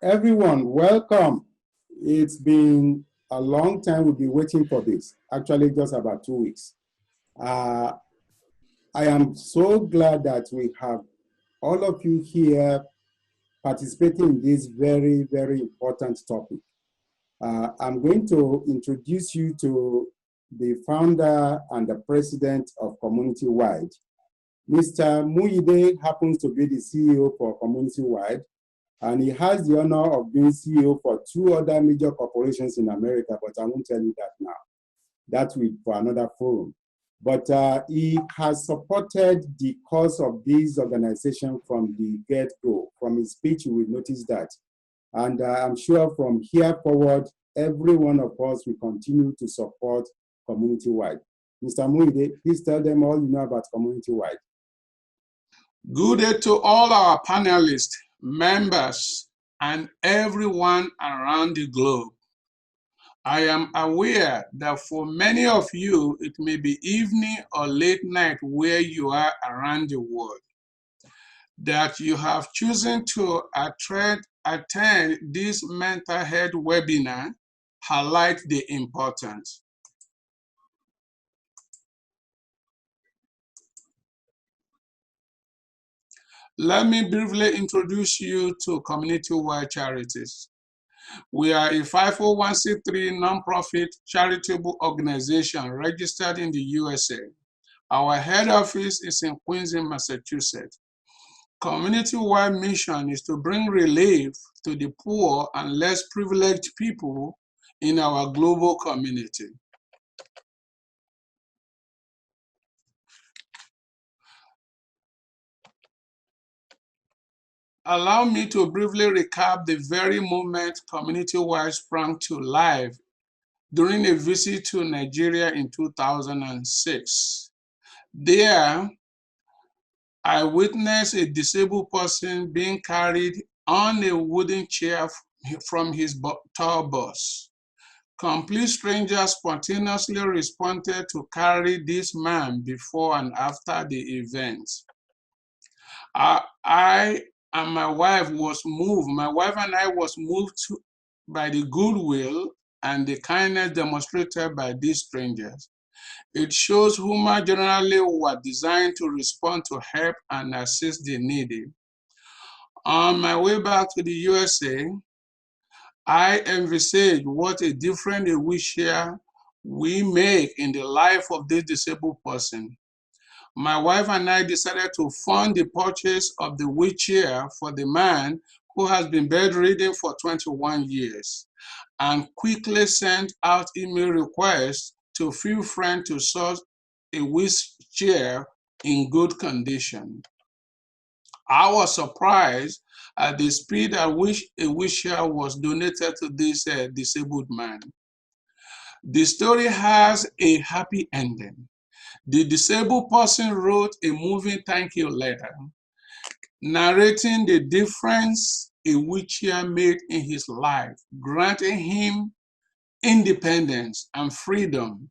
Everyone, welcome. It's been a long time we've been waiting for this, actually just about 2 weeks. Uh, I am so glad that we have all of you here participating in this very, very important topic. I'm going to introduce you to the founder and the president of Community Wide. Mr. Muyide happens to be the CEO for Community Wide, and he has the honor of being CEO for 2 other major corporations in America, but I won't tell you that now. That will for another forum. But he has supported the cause of this organization from the get-go. From his speech, you will notice that. And I'm sure from here forward, every one of us will continue to support Community-Wide. Mr. Muide, please tell them all you know about Community-Wide. Good day to all our panelists, members, and everyone around the globe. I am aware that for many of you, it may be evening or late night where you are around the world. That you have chosen to attend this mental health webinar highlights the importance. Let me briefly introduce you to Community-Wide Charities. We are a 501c3 nonprofit charitable organization registered in the USA. Our head office is in Quincy, Massachusetts. Community-wide mission is to bring relief to the poor and less privileged people in our global community. Allow me to briefly recap the very moment Community-Wide sprang to life during a visit to Nigeria in 2006. There, I witnessed a disabled person being carried on a wooden chair from his tour bus. Complete strangers spontaneously responded to carry this man before and after the event. I and my wife was moved. My wife and I was moved by the goodwill and the kindness demonstrated by these strangers. It shows humor generally were designed to respond to help and assist the needy. On my way back to the USA, I envisaged what a difference a wheelchair we make in the life of this disabled person. My wife and I decided to fund the purchase of the wheelchair for the man who has been bedridden for 21 years and quickly sent out email requests to few friends to source a wheelchair in good condition. I was surprised at the speed at which a wheelchair was donated to this disabled man. The story has a happy ending. The disabled person wrote a moving thank you letter, narrating the difference a wheelchair made in his life, granting him independence and freedom.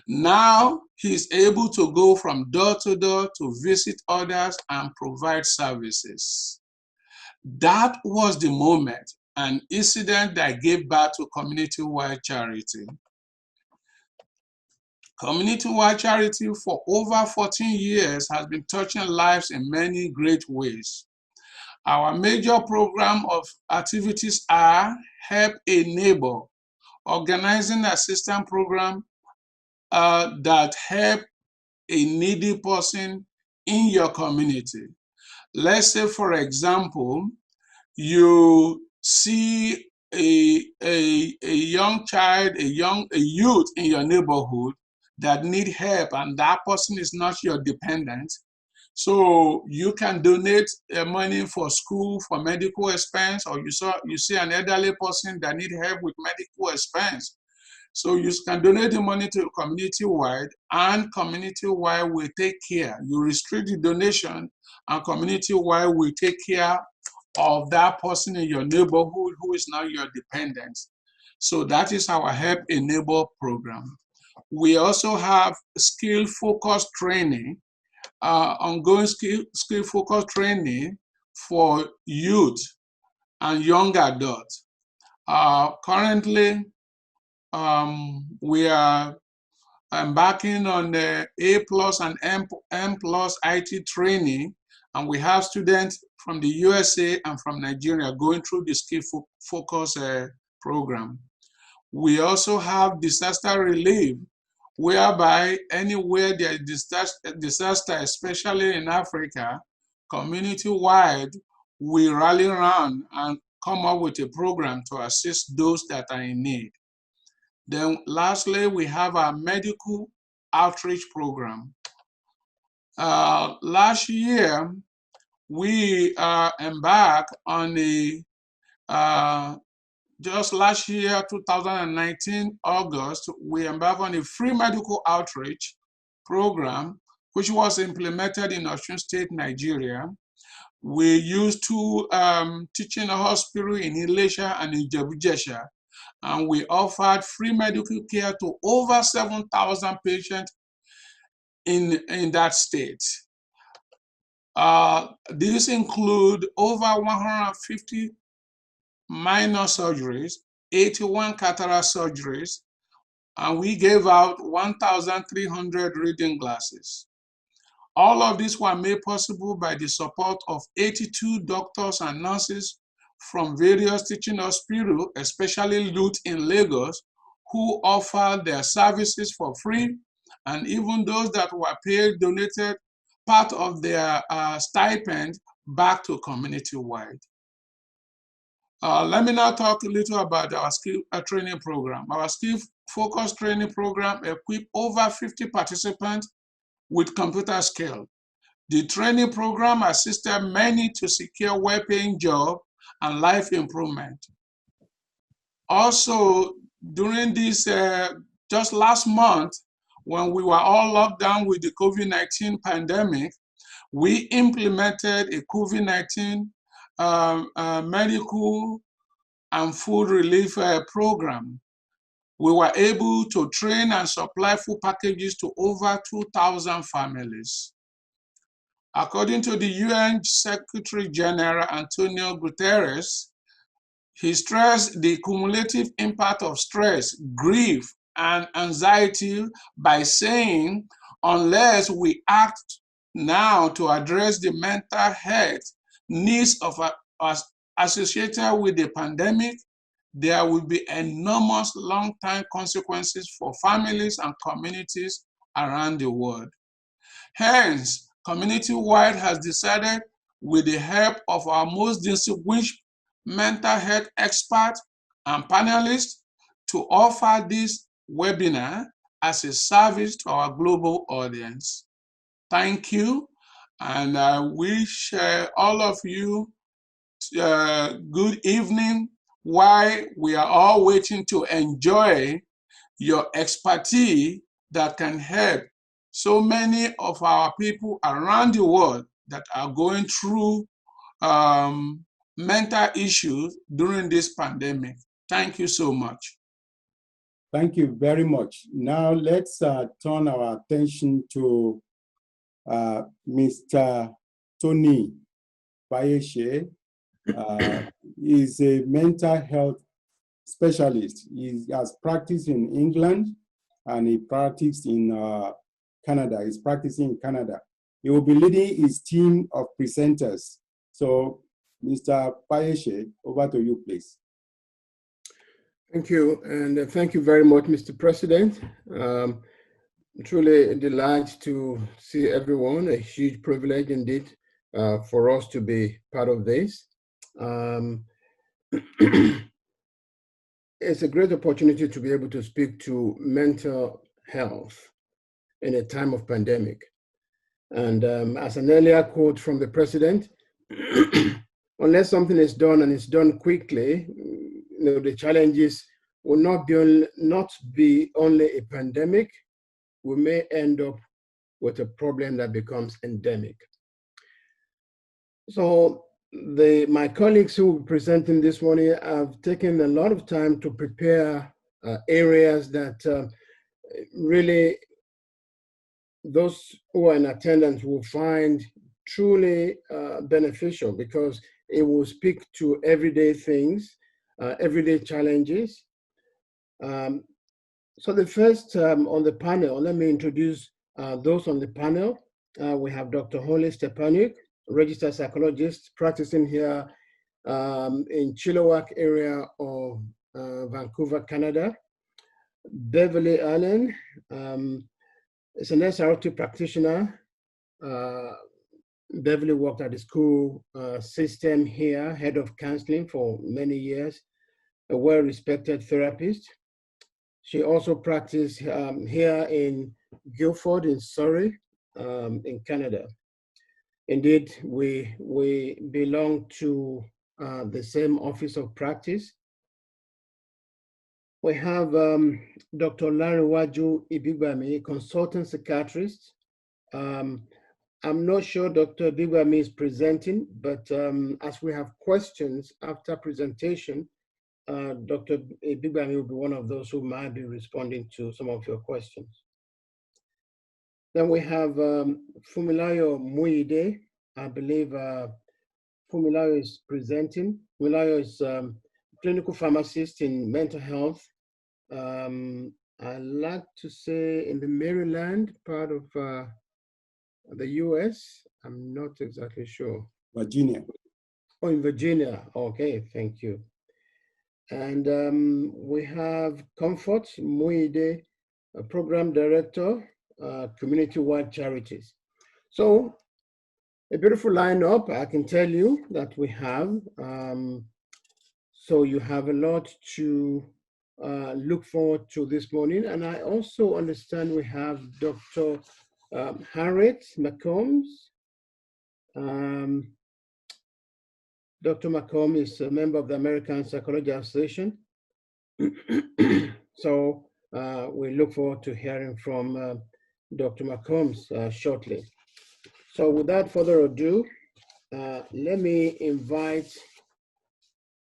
Now he's able to go from door to visit others and provide services. That was the moment, an incident that gave birth to Community-Wide Charity. Community-Wide Charity for over 14 years has been touching lives in many great ways. Our major program of activities are Help a Neighbor, organizing assistance program that help a needy person in your community. Let's say, for example, you see a young child, a youth in your neighborhood that need help, and that person is not your dependent. So you can donate money for school, for medical expense, or you see an elderly person that need help with medical expense. So you can donate the money to Community-Wide, and Community-Wide will take care. You restrict the donation, and Community-Wide will take care of that person in your neighborhood who is now your dependent. So that is our Help a Neighbor program. We also have skill-focused training, ongoing skill-focused training for youth and young adults. Currently, we are embarking on the A plus and M plus IT training, and we have students from the USA and from Nigeria going through the skill focus program. We also have disaster relief, whereby anywhere there is disaster, especially in Africa, community-wide, we rally around and come up with a program to assist those that are in need. Then lastly, we have our medical outreach program. Last year, we embarked on just last year, 2019, August, we embarked on a free medical outreach program, which was implemented in Osun State, Nigeria. We used two teaching hospitals in Ilesha and in Ijebu-Jesha, and we offered free medical care to over 7,000 patients in that state. These include over 150 minor surgeries, 81 cataract surgeries, and we gave out 1,300 reading glasses. All of these were made possible by the support of 82 doctors and nurses from various teaching hospitals, especially LUTH in Lagos, who offered their services for free, and even those that were paid donated part of their stipend back to community-wide. Let me now talk a little about our skill training program. Our skill focused training program equipped over 50 participants with computer skills. The training program assisted many to secure well-paying job and life improvement. Also, during this, just last month, when we were all locked down with the COVID-19 pandemic, we implemented a COVID-19 medical and food relief program. We were able to train and supply food packages to over 2,000 families. According to the UN Secretary General Antonio Guterres, he stressed the cumulative impact of stress, grief, and anxiety by saying, unless we act now to address the mental health needs of us associated with the pandemic, there will be enormous long-term consequences for families and communities around the world. Hence, community-wide has decided, with the help of our most distinguished mental health experts and panelists, to offer this webinar as a service to our global audience. Thank you, and I wish all of you good evening while we are all waiting to enjoy your expertise that can help so many of our people around the world that are going through mental issues during this pandemic. Thank you so much. Thank you very much. Now let's turn our attention to Mr. Tony Bayeshe. He's a mental health specialist. He has practiced in England and he practiced in Canada. He's practicing in Canada. He will be leading his team of presenters. So, Mr. Bayeshe, over to you, please. Thank you, and thank you very much, Mr. President. Truly a delight to see everyone, a huge privilege indeed for us to be part of this. It's a great opportunity to be able to speak to mental health in a time of pandemic. And as an earlier quote from the president, unless something is done and it's done quickly, the challenges will not be only a pandemic. We may end up with a problem that becomes endemic. So my colleagues who will be presenting this morning have taken a lot of time to prepare areas that really those who are in attendance will find truly beneficial, because It will speak to everyday things, everyday challenges. So the first on the panel, let me introduce those on the panel. We have Dr. Holly Stepanik, registered psychologist practicing here in Chilliwack area of Vancouver, Canada. Beverly Allen is an SRT practitioner. Beverly worked at the school system here, head of counseling for many years, a well-respected therapist. She also practiced here in Guildford in Surrey, in Canada. Indeed, we belong to the same office of practice. We have Dr. Lariwaju Ibigbami, consultant psychiatrist. I'm not sure Dr. Ibigbami is presenting, but as we have questions after presentation, Dr. Ibigbami will be one of those who might be responding to some of your questions. Then we have Fumilayo Muide. I believe Fumilayo is presenting. Fumilayo is clinical pharmacist in mental health. I like to say in the Maryland part of the US. I'm not exactly sure. Virginia. Oh, in Virginia. Okay, thank you. And we have Comfort Muide, a program director, community-wide charities. So a beautiful lineup, I can tell you that we have. So you have a lot to look forward to this morning. And I also understand we have Dr. Harriet McCombs. Dr. McComb is a member of the American Psychology Association. So we look forward to hearing from Dr. McCombs shortly. So without further ado, let me invite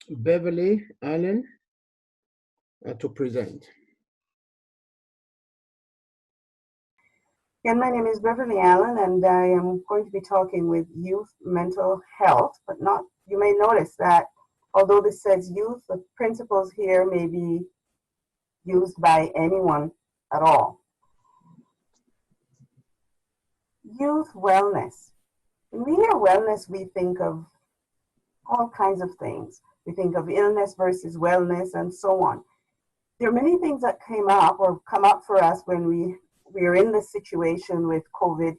Beverly Allen to present. Again, my name is Beverly Allen, and I am going to be talking with youth mental health, but not, you may notice that although this says youth, the principles here may be used by anyone at all. Youth wellness. When we hear wellness, we think of all kinds of things. We think of illness versus wellness and so on. There are many things that came up or come up for us when we are in this situation with COVID.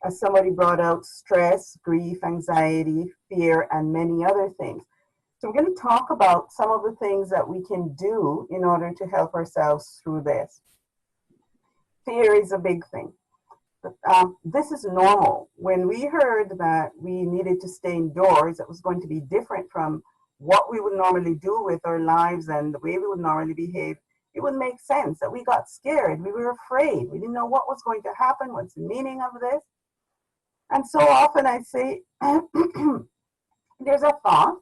As somebody brought out, stress, grief, anxiety, fear, and many other things. So we're going to talk about some of the things that we can do in order to help ourselves through this. Fear is a big thing. But, this is normal. When we heard that we needed to stay indoors, it was going to be different from what we would normally do with our lives and the way we would normally behave. It would make sense that we got scared. We were afraid. We didn't know what was going to happen. What's the meaning of this? And so often I say, there's a thought.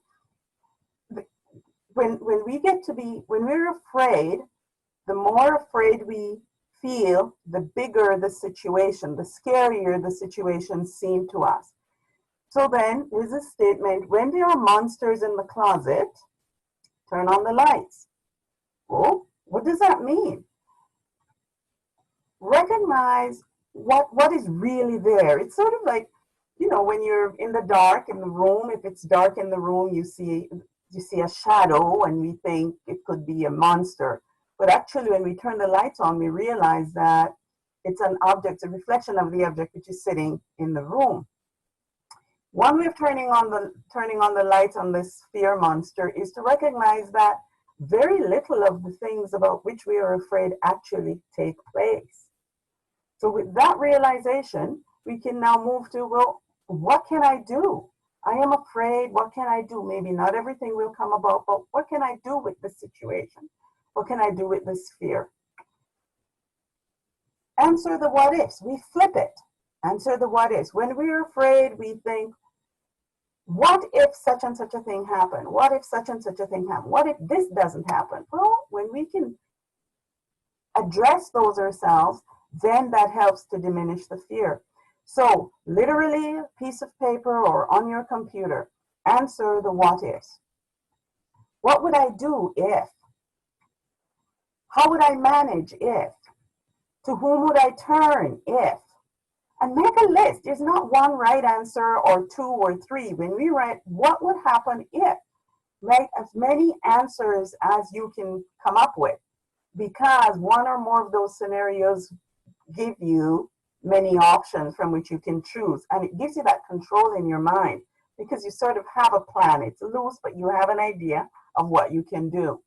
When we're afraid, the more afraid we feel, the bigger the situation, the scarier the situation seemed to us. So then there's a statement, when there are monsters in the closet, turn on the lights. Oh, what does that mean? Recognize what is really there. It's sort of like, you know, when you're in the dark in the room, if it's dark in the room, you see a shadow and we think it could be a monster. But actually, when we turn the lights on, we realize that it's an object, a reflection of the object which is sitting in the room. One way of turning on the lights on this fear monster is to recognize that very little of the things about which we are afraid actually take place. So with that realization, we can now move to, well, what can I do? I am afraid, what can I do? Maybe not everything will come about, but what can I do with this situation? What can I do with this fear? Answer the what ifs. We flip it. Answer the what ifs. When we're afraid, we think, what if such and such a thing happened? What if such and such a thing happened? What if this doesn't happen? Well, when we can address those ourselves, then that helps to diminish the fear. So literally, a piece of paper or on your computer, answer the what ifs. What would I do if? How would I manage if? To whom would I turn if? And make a list. There's not one right answer or two or three. When we write, what would happen if? Write as many answers as you can come up with, because one or more of those scenarios give you many options from which you can choose. And it gives you that control in your mind because you sort of have a plan. It's loose, but you have an idea of what you can do.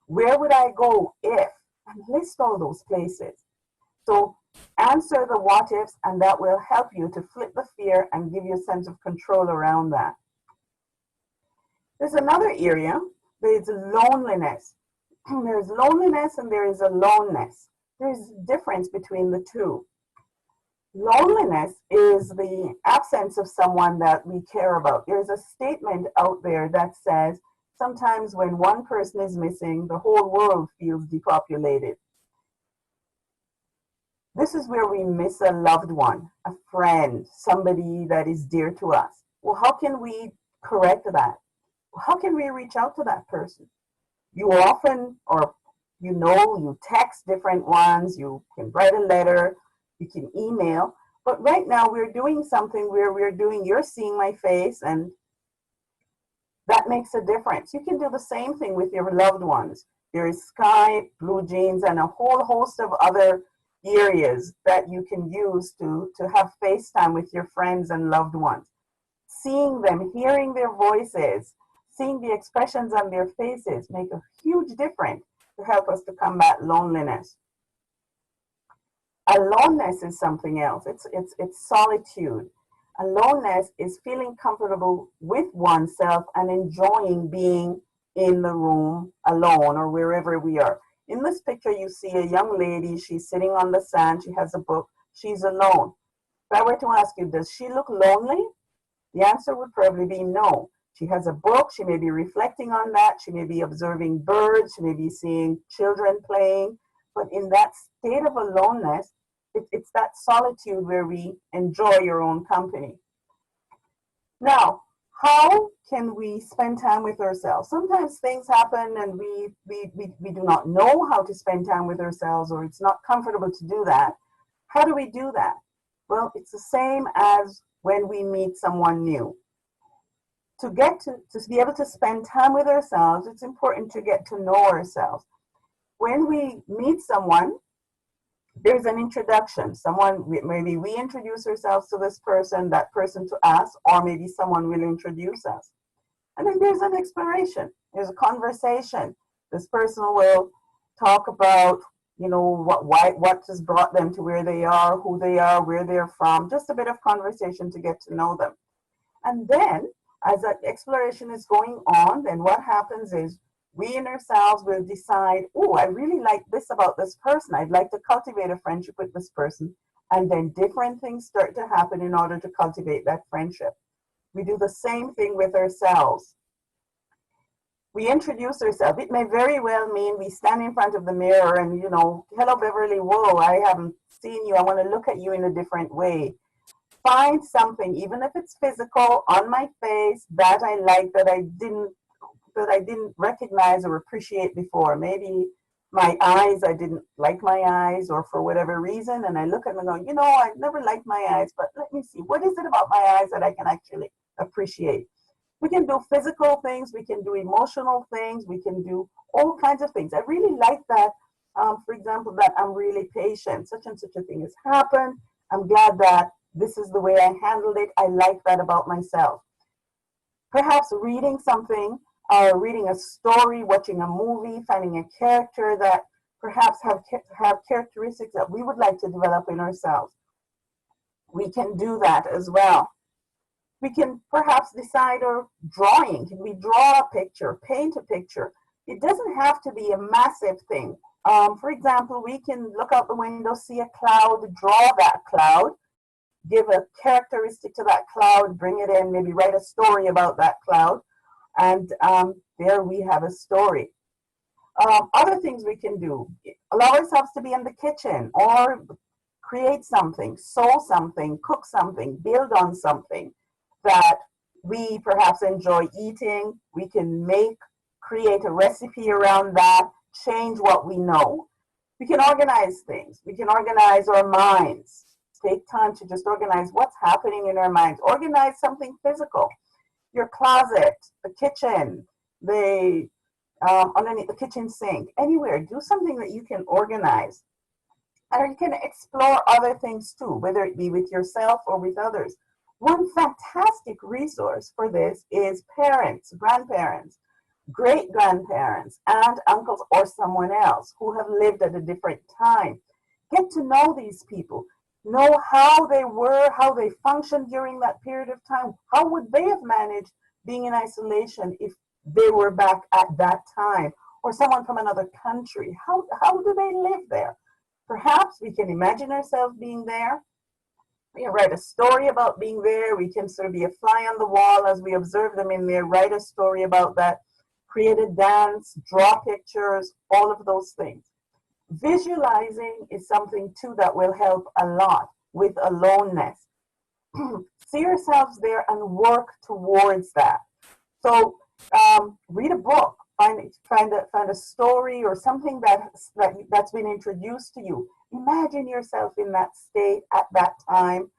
Where would I go if? And list all those places. So answer the what ifs, and that will help you to flip the fear and give you a sense of control around that. There's another area, there's loneliness. There's loneliness and there is aloneness. There's a difference between the two. Loneliness is the absence of someone that we care about. There's a statement out there that says, sometimes when one person is missing, the whole world feels depopulated. This is where we miss a loved one, a friend, somebody that is dear to us. Well, how can we correct that? How can we reach out to that person? You often, or you text different ones, you can write a letter, you can email, but right now we're doing something where you're seeing my face, and that makes a difference. You can do the same thing with your loved ones. There is Skype, Blue Jeans, and a whole host of other areas that you can use to have FaceTime with your friends and loved ones. Seeing them, hearing their voices, seeing the expressions on their faces make a huge difference to help us to combat loneliness. Aloneness is something else. It's solitude. Aloneness is feeling comfortable with oneself and enjoying being in the room alone or wherever we are. In this picture, you see a young lady. She's sitting on the sand. She has a book. She's alone. If I were to ask you, does she look lonely? The answer would probably be no. She has a book. She may be reflecting on that. She may be observing birds. She may be seeing children playing. But in that state of aloneness, it's that solitude where we enjoy your own company. Now, how can we spend time with ourselves? Sometimes things happen and we do not know how to spend time with ourselves, or it's not comfortable to do that. How do we do that? Well, it's the same as when we meet someone new. To be able to spend time with ourselves, it's important to get to know ourselves. When we meet someone, there's an introduction. Maybe we introduce ourselves to this person, that person to us, or maybe someone will introduce us. And then there's an exploration. There's a conversation. This person will talk about, what has brought them to where they are, who they are, where they're from, just a bit of conversation to get to know them. And then as that exploration is going on, then what happens is we in ourselves will decide, oh, I really like this about this person. I'd like to cultivate a friendship with this person. And then different things start to happen in order to cultivate that friendship. We do the same thing with ourselves. We introduce ourselves. It may very well mean we stand in front of the mirror and, hello, Beverly, whoa, I haven't seen you. I want to look at you in a different way. Find something, even if it's physical, on my face that I like, that I didn't recognize or appreciate before. Maybe my eyes, I didn't like my eyes, or for whatever reason, and I look at them and go, I've never liked my eyes, but let me see, what is it about my eyes that I can actually appreciate? We can do physical things, we can do emotional things, we can do all kinds of things. I really like that, for example, that I'm really patient. Such and such a thing has happened. I'm glad that this is the way I handled it. I like that about myself. Perhaps reading something, reading a story, watching a movie, finding a character that perhaps have characteristics that we would like to develop in ourselves. We can do that as well. We can perhaps decide, or drawing. Can we draw a picture, paint a picture? It doesn't have to be a massive thing. For example, we can look out the window, see a cloud, draw that cloud, give a characteristic to that cloud, bring it in, maybe write a story about that cloud. And there we have a story. Other things we can do, allow ourselves to be in the kitchen or create something, sew something, cook something, build on something that we perhaps enjoy eating. We can create a recipe around that, change what we know. We can organize things. We can organize our minds. Take time to just organize what's happening in our minds. Organize something physical. Your closet, the kitchen, the underneath the kitchen sink, anywhere. Do something that you can organize. And you can explore other things too, whether it be with yourself or with others. One fantastic resource for this is parents, grandparents, great grandparents, aunts, uncles, or someone else who have lived at a different time. Get to know these people. Know how they were, how they functioned during that period of time. How would they have managed being in isolation if they were back at that time? Or someone from another country. How do they live there? Perhaps we can imagine ourselves being there. We can write a story about being there. We can sort of be a fly on the wall as we observe them in there, write a story about that, create a dance, draw pictures, all of those things. Visualizing is something too that will help a lot with aloneness. See yourselves there and work towards that. So read a book, find a story or something that's been introduced to you. Imagine yourself in that state at that time,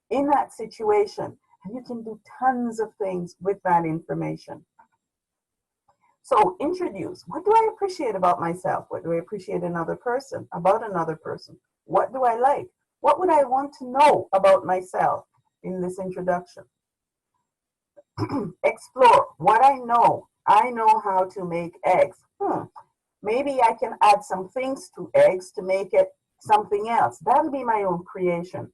in that situation, and you can do tons of things with that information. So introduce, what do I appreciate about myself? What do I appreciate about another person? What do I like? What would I want to know about myself in this introduction? Explore what I know. I know how to make eggs. Maybe I can add some things to eggs to make it something else. That'll be my own creation.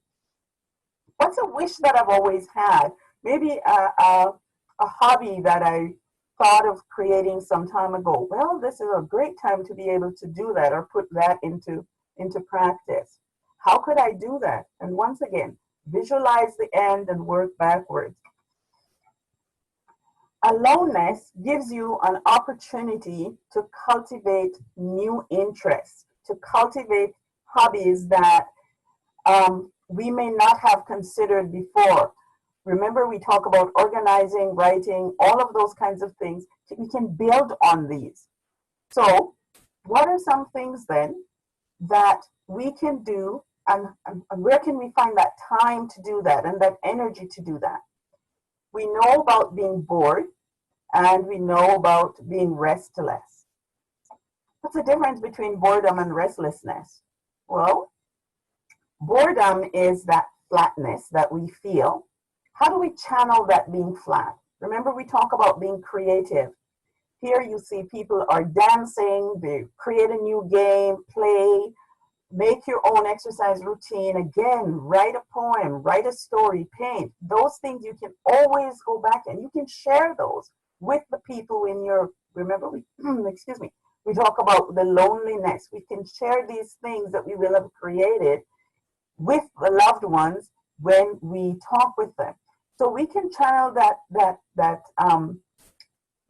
What's a wish that I've always had? Maybe a hobby that I thought of creating some time ago. Well, this is a great time to be able to do that or put that into practice. How could I do that? And once again, visualize the end and work backwards. Aloneness gives you an opportunity to cultivate new interests, to cultivate hobbies that we may not have considered before. Remember, we talk about organizing, writing, all of those kinds of things. We can build on these. So what are some things then that we can do, and where can we find that time to do that and that energy to do that? We know about being bored, and we know about being restless. What's the difference between boredom and restlessness? Well, boredom is that flatness that we feel. How do we channel that being flat? Remember, we talk about being creative. Here you see people are dancing, they create a new game, play, make your own exercise routine. Again, write a poem, write a story, paint. Those things you can always go back and you can share those with the people in your, remember, we talk about the loneliness. We can share these things that we will have created with the loved ones when we talk with them. So we can channel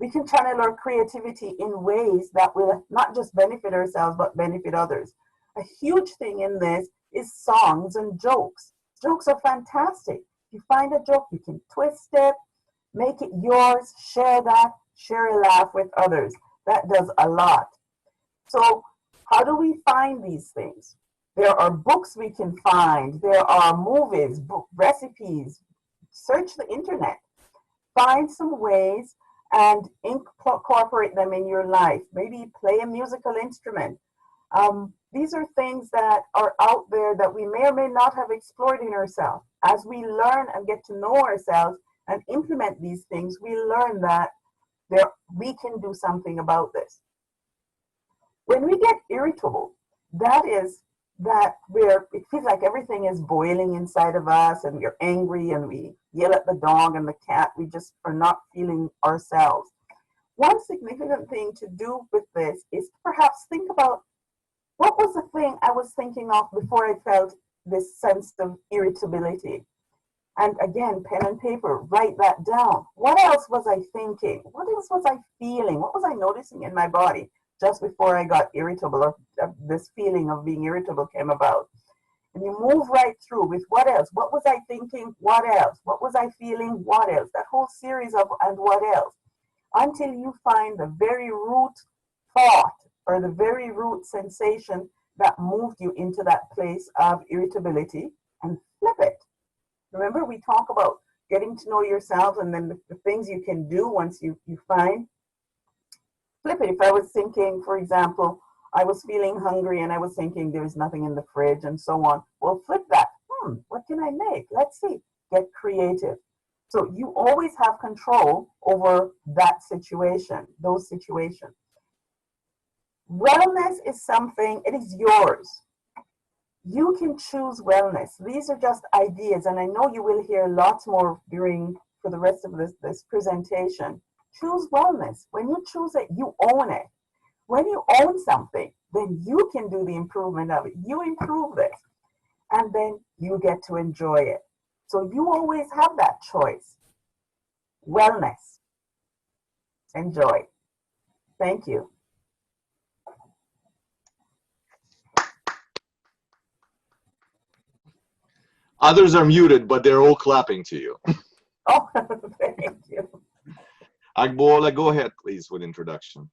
we can channel our creativity in ways that will not just benefit ourselves, but benefit others. A huge thing in this is songs and jokes. Jokes are fantastic. If you find a joke, you can twist it, make it yours, share that, share a laugh with others. That does a lot. So how do we find these things? There are books we can find. There are movies, recipes. Search the internet. Find some ways and incorporate them in your life. Maybe play a musical instrument. These are things that are out there that we may or may not have explored in ourselves. As we learn and get to know ourselves and implement these things, we learn that we can do something about this. When we get irritable, that is that it feels like everything is boiling inside of us and we're angry and we yell at the dog and the cat. We just are not feeling ourselves. One significant thing to do with this is perhaps think about what was the thing I was thinking of before I felt this sense of irritability. And again, pen and paper, write that down. What else was I thinking? What else was I feeling? What was I noticing in my body just before I got irritable or this feeling of being irritable came about? and you move right through with what else? What was I thinking? What else? What was I feeling? What else? That whole series of and what else? Until you find the very root thought or the very root sensation that moved you into that place of irritability, and flip it. Remember, we talk about getting to know yourself and then the things you can do once you find. Flip it. If I was thinking, for example, I was feeling hungry and I was thinking there's nothing in the fridge and so on. Well, flip that. What can I make? Let's see. Get creative. So you always have control over that situation, those situations. Wellness is something, it is yours. You can choose wellness. These are just ideas, and I know you will hear lots more for the rest of this presentation. Choose wellness. When you choose it, you own it. When you own something, then you can do the improvement of it. You improve this, and then you get to enjoy it. So you always have that choice. Wellness. Enjoy. Thank you. Others are muted, but they're all clapping to you. Oh, thank you. Agbola, go ahead, please, with introduction.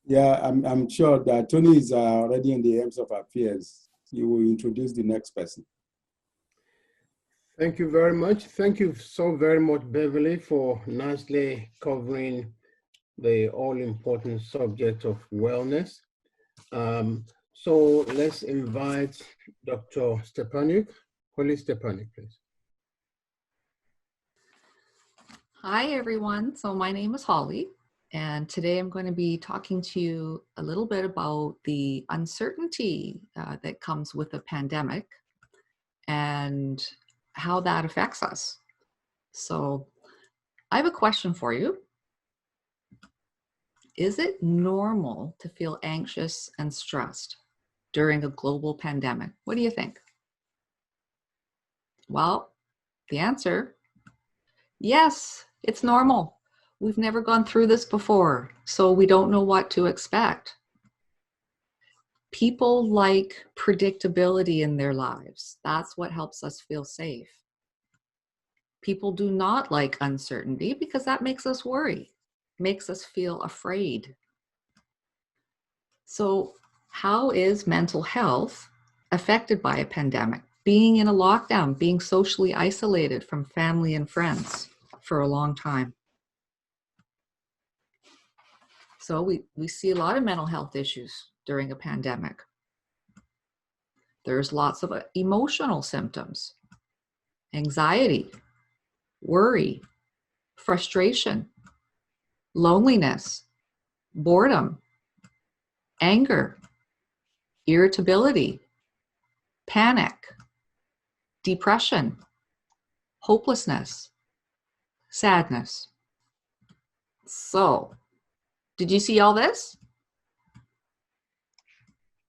Yeah, I'm sure that Tony is already in the aims of affairs. He will introduce the next person. Thank you very much. Thank you so very much, Beverly, for nicely covering the all-important subject of wellness. So let's invite Dr. Stepanik. Holly Stepanik, please. Hi, everyone. So my name is Holly, and today I'm going to be talking to you a little bit about the uncertainty that comes with a pandemic and how that affects us. So I have a question for you. Is it normal to feel anxious and stressed during a global pandemic? What do you think? Well, the answer, yes, it's normal. We've never gone through this before, so we don't know what to expect. People like predictability in their lives. That's what helps us feel safe. People do not like uncertainty because that makes us worry, makes us feel afraid. So how is mental health affected by a pandemic? Being in a lockdown, being socially isolated from family and friends for a long time. So we see a lot of mental health issues during a pandemic. There's lots of emotional symptoms, anxiety, worry, frustration, loneliness, boredom, anger, irritability, panic, depression, hopelessness, sadness. So, did you see all this?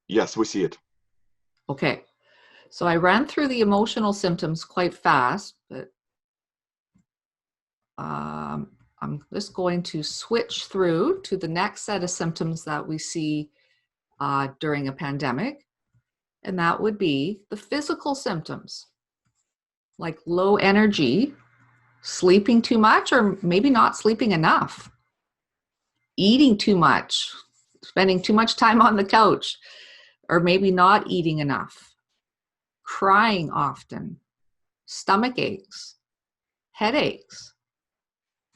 Yes, we see it. Okay, so I ran through the emotional symptoms quite fast, but I'm just going to switch through to the next set of symptoms that we see during a pandemic, and that would be the physical symptoms, like low energy, sleeping too much, or maybe not sleeping enough, eating too much, spending too much time on the couch, or maybe not eating enough, crying often, stomach aches, headaches,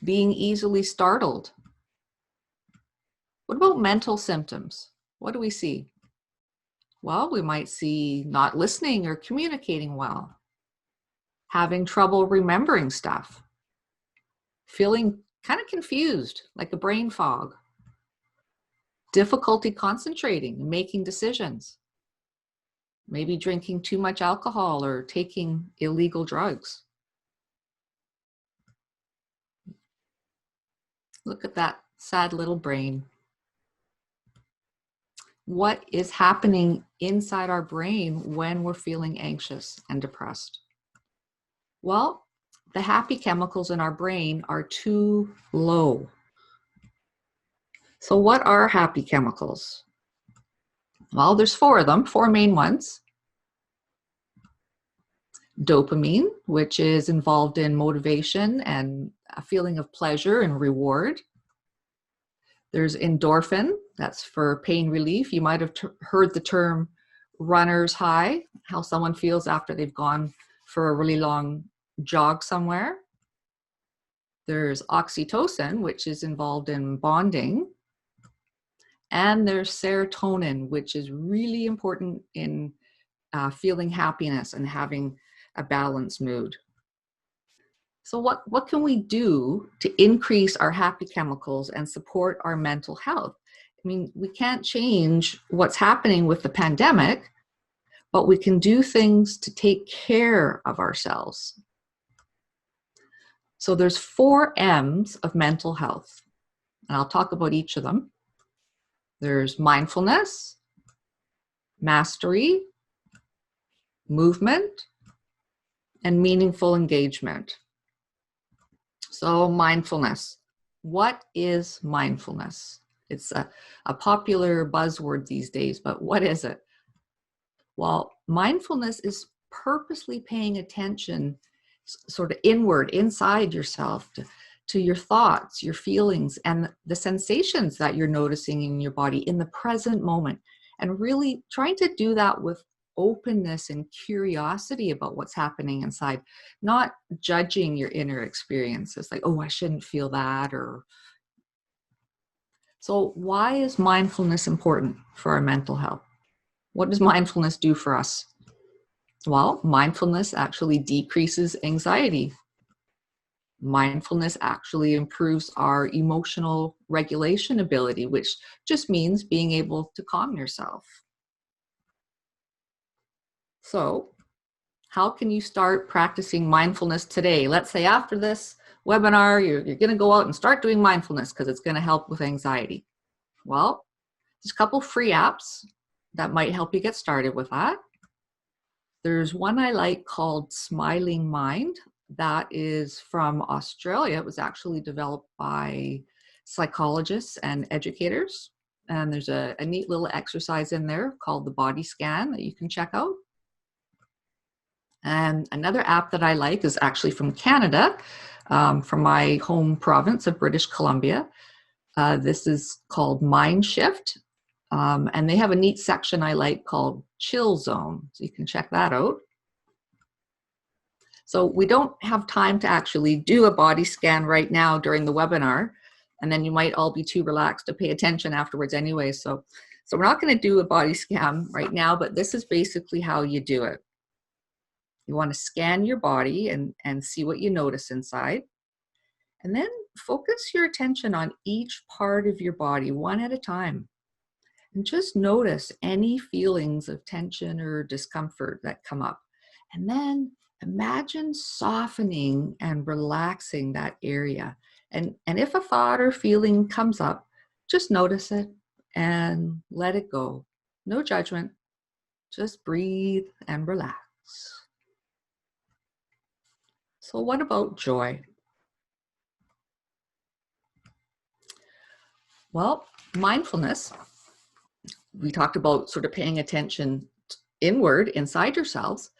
being easily startled. What about mental symptoms? What do we see? Well, we might see not listening or communicating well, having trouble remembering stuff, feeling kind of confused, like a brain fog, difficulty concentrating and making decisions, maybe drinking too much alcohol or taking illegal drugs. Look at that sad little brain. What is happening inside our brain when we're feeling anxious and depressed? Well, the happy chemicals in our brain are too low. So what are happy chemicals? Well, there's 4 of them, 4 main ones. dopamine, which is involved in motivation and a feeling of pleasure and reward. There's endorphin, that's for pain relief. You might have heard the term runner's high, how someone feels after they've gone for a really long jog somewhere. There's oxytocin, which is involved in bonding. And there's serotonin, which is really important in feeling happiness and having a balanced mood. So what can we do to increase our happy chemicals and support our mental health? I mean, we can't change what's happening with the pandemic, but we can do things to take care of ourselves. So there's 4 M's of mental health, and I'll talk about each of them. There's mindfulness, mastery, movement, and meaningful engagement. So mindfulness. What is mindfulness? It's a popular buzzword these days, but what is it? Well, mindfulness is purposely paying attention sort of inward, inside yourself, to your thoughts, your feelings, and the sensations that you're noticing in your body in the present moment. And really trying to do that with openness and curiosity about what's happening inside, not judging your inner experiences like, oh, I shouldn't feel that. So why is mindfulness important for our mental health? What does mindfulness do for us? Well, mindfulness actually decreases anxiety. Mindfulness actually improves our emotional regulation ability, which just means being able to calm yourself. So, how can you start practicing mindfulness today? Let's say after this webinar, you're going to go out and start doing mindfulness because it's going to help with anxiety. Well, there's a couple free apps that might help you get started with that. There's one I like called Smiling Mind. That is from Australia. It was actually developed by psychologists and educators. And there's a neat little exercise in there called the body scan that you can check out. And another app that I like is actually from Canada, from my home province of British Columbia. This is called Mind Shift. And they have a neat section I like called Chill Zone. So you can check that out. So we don't have time to actually do a body scan right now during the webinar. And then you might all be too relaxed to pay attention afterwards anyway. So we're not going to do a body scan right now, but this is basically how you do it. You want to scan your body and see what you notice inside. And then focus your attention on each part of your body, one at a time. And just notice any feelings of tension or discomfort that come up. And then imagine softening and relaxing that area. And if a thought or feeling comes up, just notice it and let it go. No judgment. Just breathe and relax. So what about joy? Well, mindfulness, we talked about sort of paying attention inward, inside yourselves,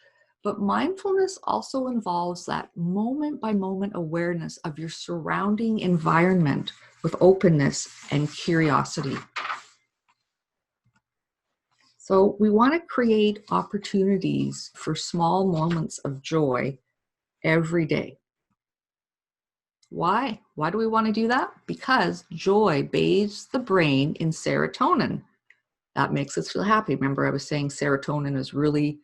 but mindfulness also involves that moment by moment awareness of your surrounding environment with openness and curiosity. So we want to create opportunities for small moments of joy every day. Why? Why do we want to do that? Because joy bathes the brain in serotonin. That makes us feel happy. Remember, I was saying serotonin is really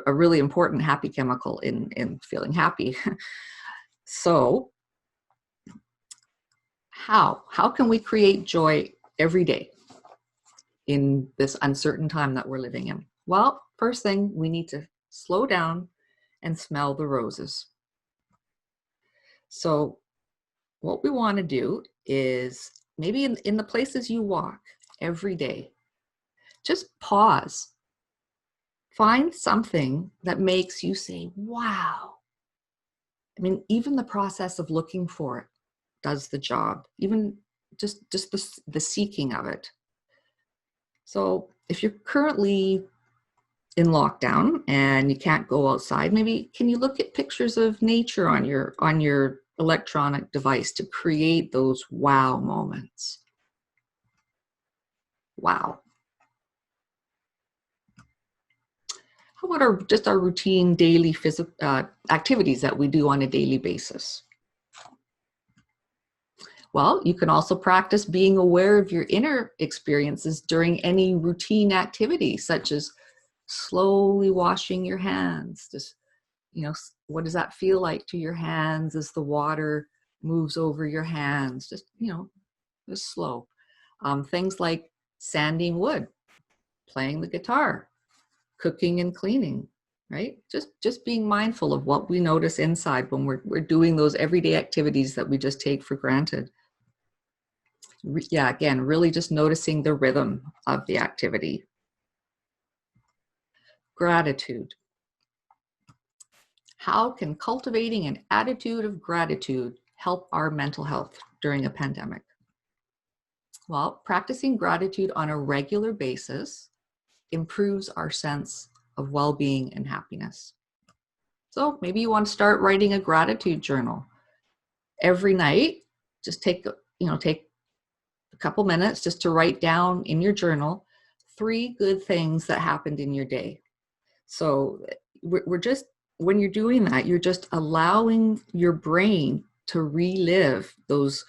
a really important happy chemical in feeling happy. So how can we create joy every day in this uncertain time that we're living in? Well, first thing, we need to slow down and smell the roses. So what we want to do is maybe in the places you walk every day, just pause. Find something that makes you say, wow. I mean, even the process of looking for it does the job, even just the seeking of it. So if you're currently in lockdown and you can't go outside, maybe can you look at pictures of nature on your electronic device to create those wow moments? Wow. How about just our routine daily activities that we do on a daily basis? Well, you can also practice being aware of your inner experiences during any routine activity, such as slowly washing your hands. Just, what does that feel like to your hands as the water moves over your hands? Just, just slow. Things like sanding wood, playing the guitar, cooking and cleaning, right? Just being mindful of what we notice inside when we're doing those everyday activities that we just take for granted. Yeah, again, really just noticing the rhythm of the activity. Gratitude. How can cultivating an attitude of gratitude help our mental health during a pandemic? Well, practicing gratitude on a regular basis improves our sense of well-being and happiness. So maybe you want to start writing a gratitude journal. Every night, just take a couple minutes just to write down in your journal 3 good things that happened in your day. So we're just, when you're doing that, you're just allowing your brain to relive those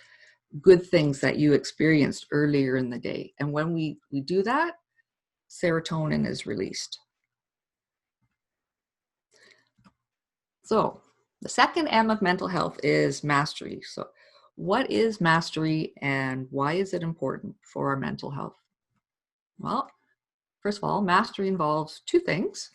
good things that you experienced earlier in the day. And when we do that, serotonin is released. So the second M of mental health is mastery. So what is mastery and why is it important for our mental health? Well, first of all, mastery involves 2 things.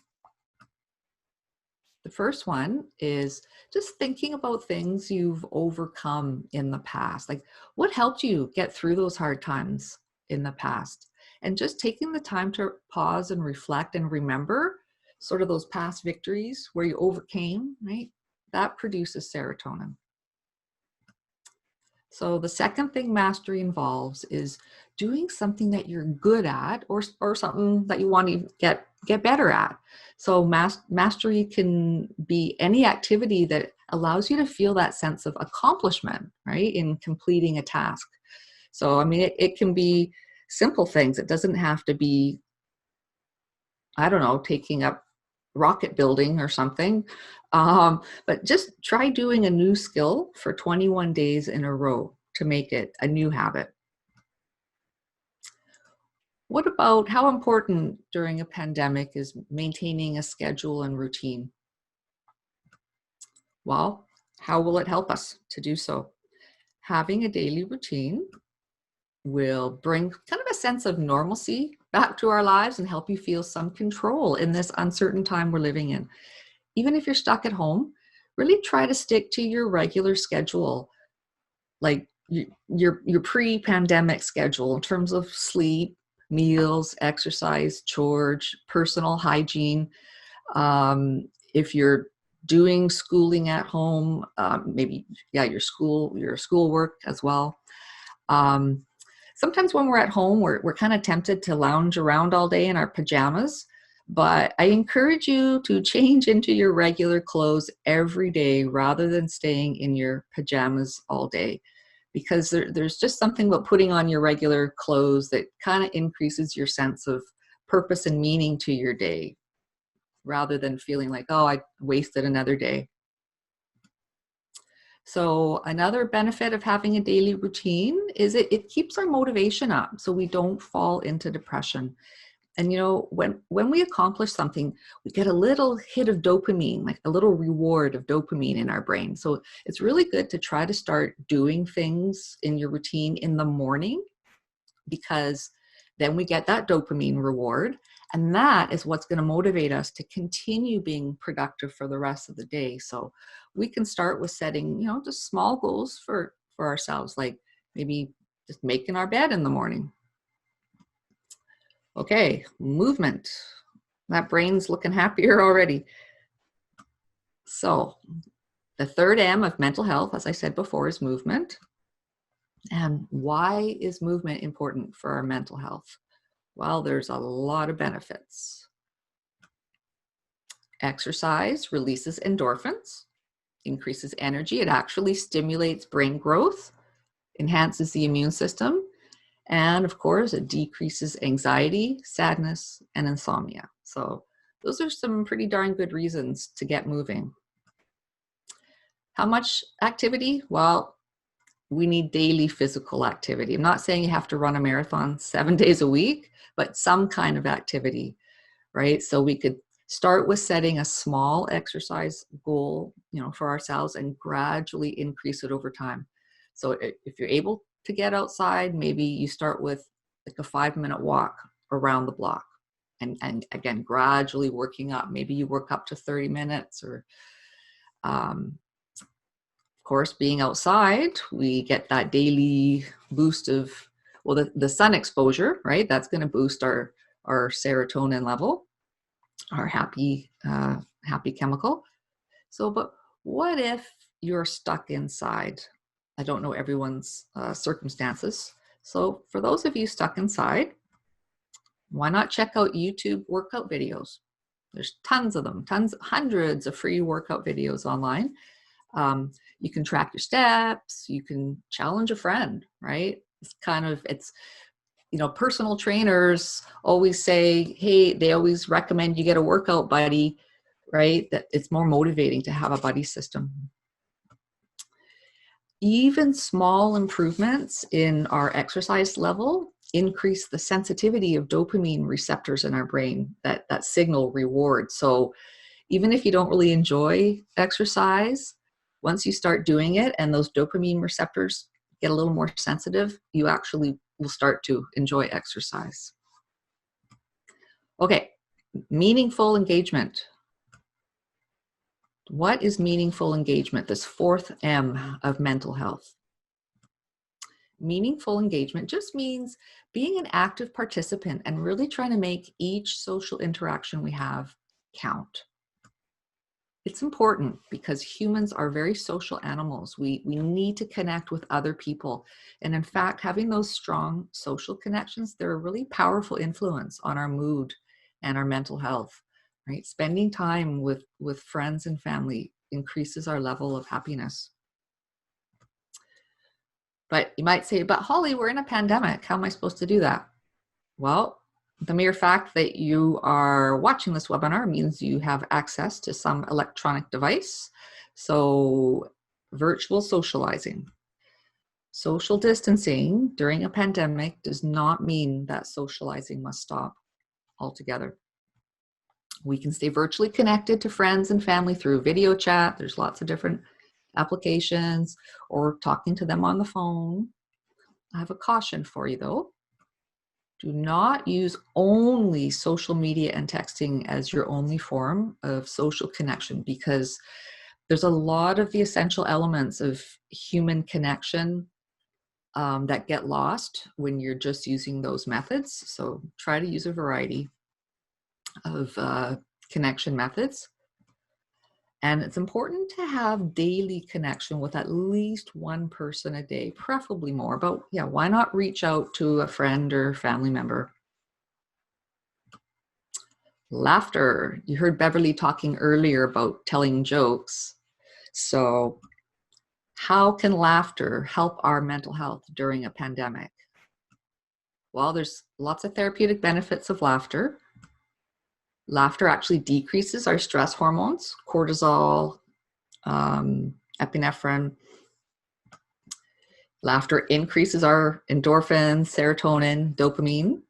The first one is just thinking about things you've overcome in the past. Like, what helped you get through those hard times in the past? And just taking the time to pause and reflect and remember sort of those past victories where you overcame, right? That produces serotonin. So the second thing mastery involves is doing something that you're good at or something that you want to get better at. So mastery can be any activity that allows you to feel that sense of accomplishment, right, in completing a task. So, I mean, it can be simple things. It doesn't have to be, I don't know, taking up rocket building or something. But just try doing a new skill for 21 days in a row to make it a new habit. What about how important during a pandemic is maintaining a schedule and routine? Well, how will it help us to do so? Having a daily routine will bring kind of a sense of normalcy back to our lives and help you feel some control in this uncertain time we're living in. Even if you're stuck at home, really try to stick to your regular schedule, like your pre-pandemic schedule in terms of sleep, meals, exercise, chores, personal hygiene. If you're doing schooling at home, maybe, your schoolwork as well. Sometimes when we're at home, we're kind of tempted to lounge around all day in our pajamas, but I encourage you to change into your regular clothes every day rather than staying in your pajamas all day, because there's just something about putting on your regular clothes that kind of increases your sense of purpose and meaning to your day, rather than feeling like, oh, I wasted another day. So another benefit of having a daily routine is it keeps our motivation up so we don't fall into depression. And when we accomplish something, we get a little hit of dopamine, like a little reward of dopamine in our brain. So it's really good to try to start doing things in your routine in the morning, because then we get that dopamine reward. And that is what's going to motivate us to continue being productive for the rest of the day. So we can start with setting, just small goals for ourselves, like maybe just making our bed in the morning. Okay, movement. That brain's looking happier already. So the third M of mental health, as I said before, is movement. And why is movement important for our mental health? Well, there's a lot of benefits. Exercise releases endorphins, increases energy. It actually stimulates brain growth, enhances the immune system, and of course, it decreases anxiety, sadness, and insomnia. So those are some pretty darn good reasons to get moving. How much activity? Well, we need daily physical activity. I'm not saying you have to run a marathon 7 days a week, but some kind of activity, right? So we could start with setting a small exercise goal, for ourselves and gradually increase it over time. So if you're able to get outside, maybe you start with like a 5-minute walk around the block and again, gradually working up. Maybe you work up to 30 minutes or, of course, being outside, we get that daily boost of, well, the sun exposure, right? That's going to boost our serotonin level, our happy chemical. So, but what if you're stuck inside? I don't know everyone's circumstances. So for those of you stuck inside, why not check out YouTube workout videos? There's tons of them, hundreds of free workout videos online. You can track your steps, you can challenge a friend, right? It's personal trainers always say, hey, they always recommend you get a workout buddy, right? That it's more motivating to have a buddy system. Even small improvements in our exercise level increase the sensitivity of dopamine receptors in our brain that signal reward. So even if you don't really enjoy exercise, once you start doing it and those dopamine receptors get a little more sensitive, you actually will start to enjoy exercise. Okay, meaningful engagement. What is meaningful engagement? This fourth M of mental health. Meaningful engagement just means being an active participant and really trying to make each social interaction we have count. It's important because humans are very social animals. We need to connect with other people. And in fact, having those strong social connections, they're a really powerful influence on our mood and our mental health, right? Spending time with friends and family increases our level of happiness. But you might say, but Holly, we're in a pandemic. How am I supposed to do that? Well, the mere fact that you are watching this webinar means you have access to some electronic device. So virtual socializing. Social distancing during a pandemic does not mean that socializing must stop altogether. We can stay virtually connected to friends and family through video chat. There's lots of different applications, or talking to them on the phone. I have a caution for you though. Do not use only social media and texting as your only form of social connection, because there's a lot of the essential elements of human connection that get lost when you're just using those methods. So try to use a variety of connection methods. And it's important to have daily connection with at least one person a day, preferably more. But yeah, why not reach out to a friend or family member? Laughter. You heard Beverly talking earlier about telling jokes. So how can laughter help our mental health during a pandemic? Well, there's lots of therapeutic benefits of laughter. Laughter actually decreases our stress hormones, cortisol, epinephrine. Laughter increases our endorphins, serotonin, dopamine.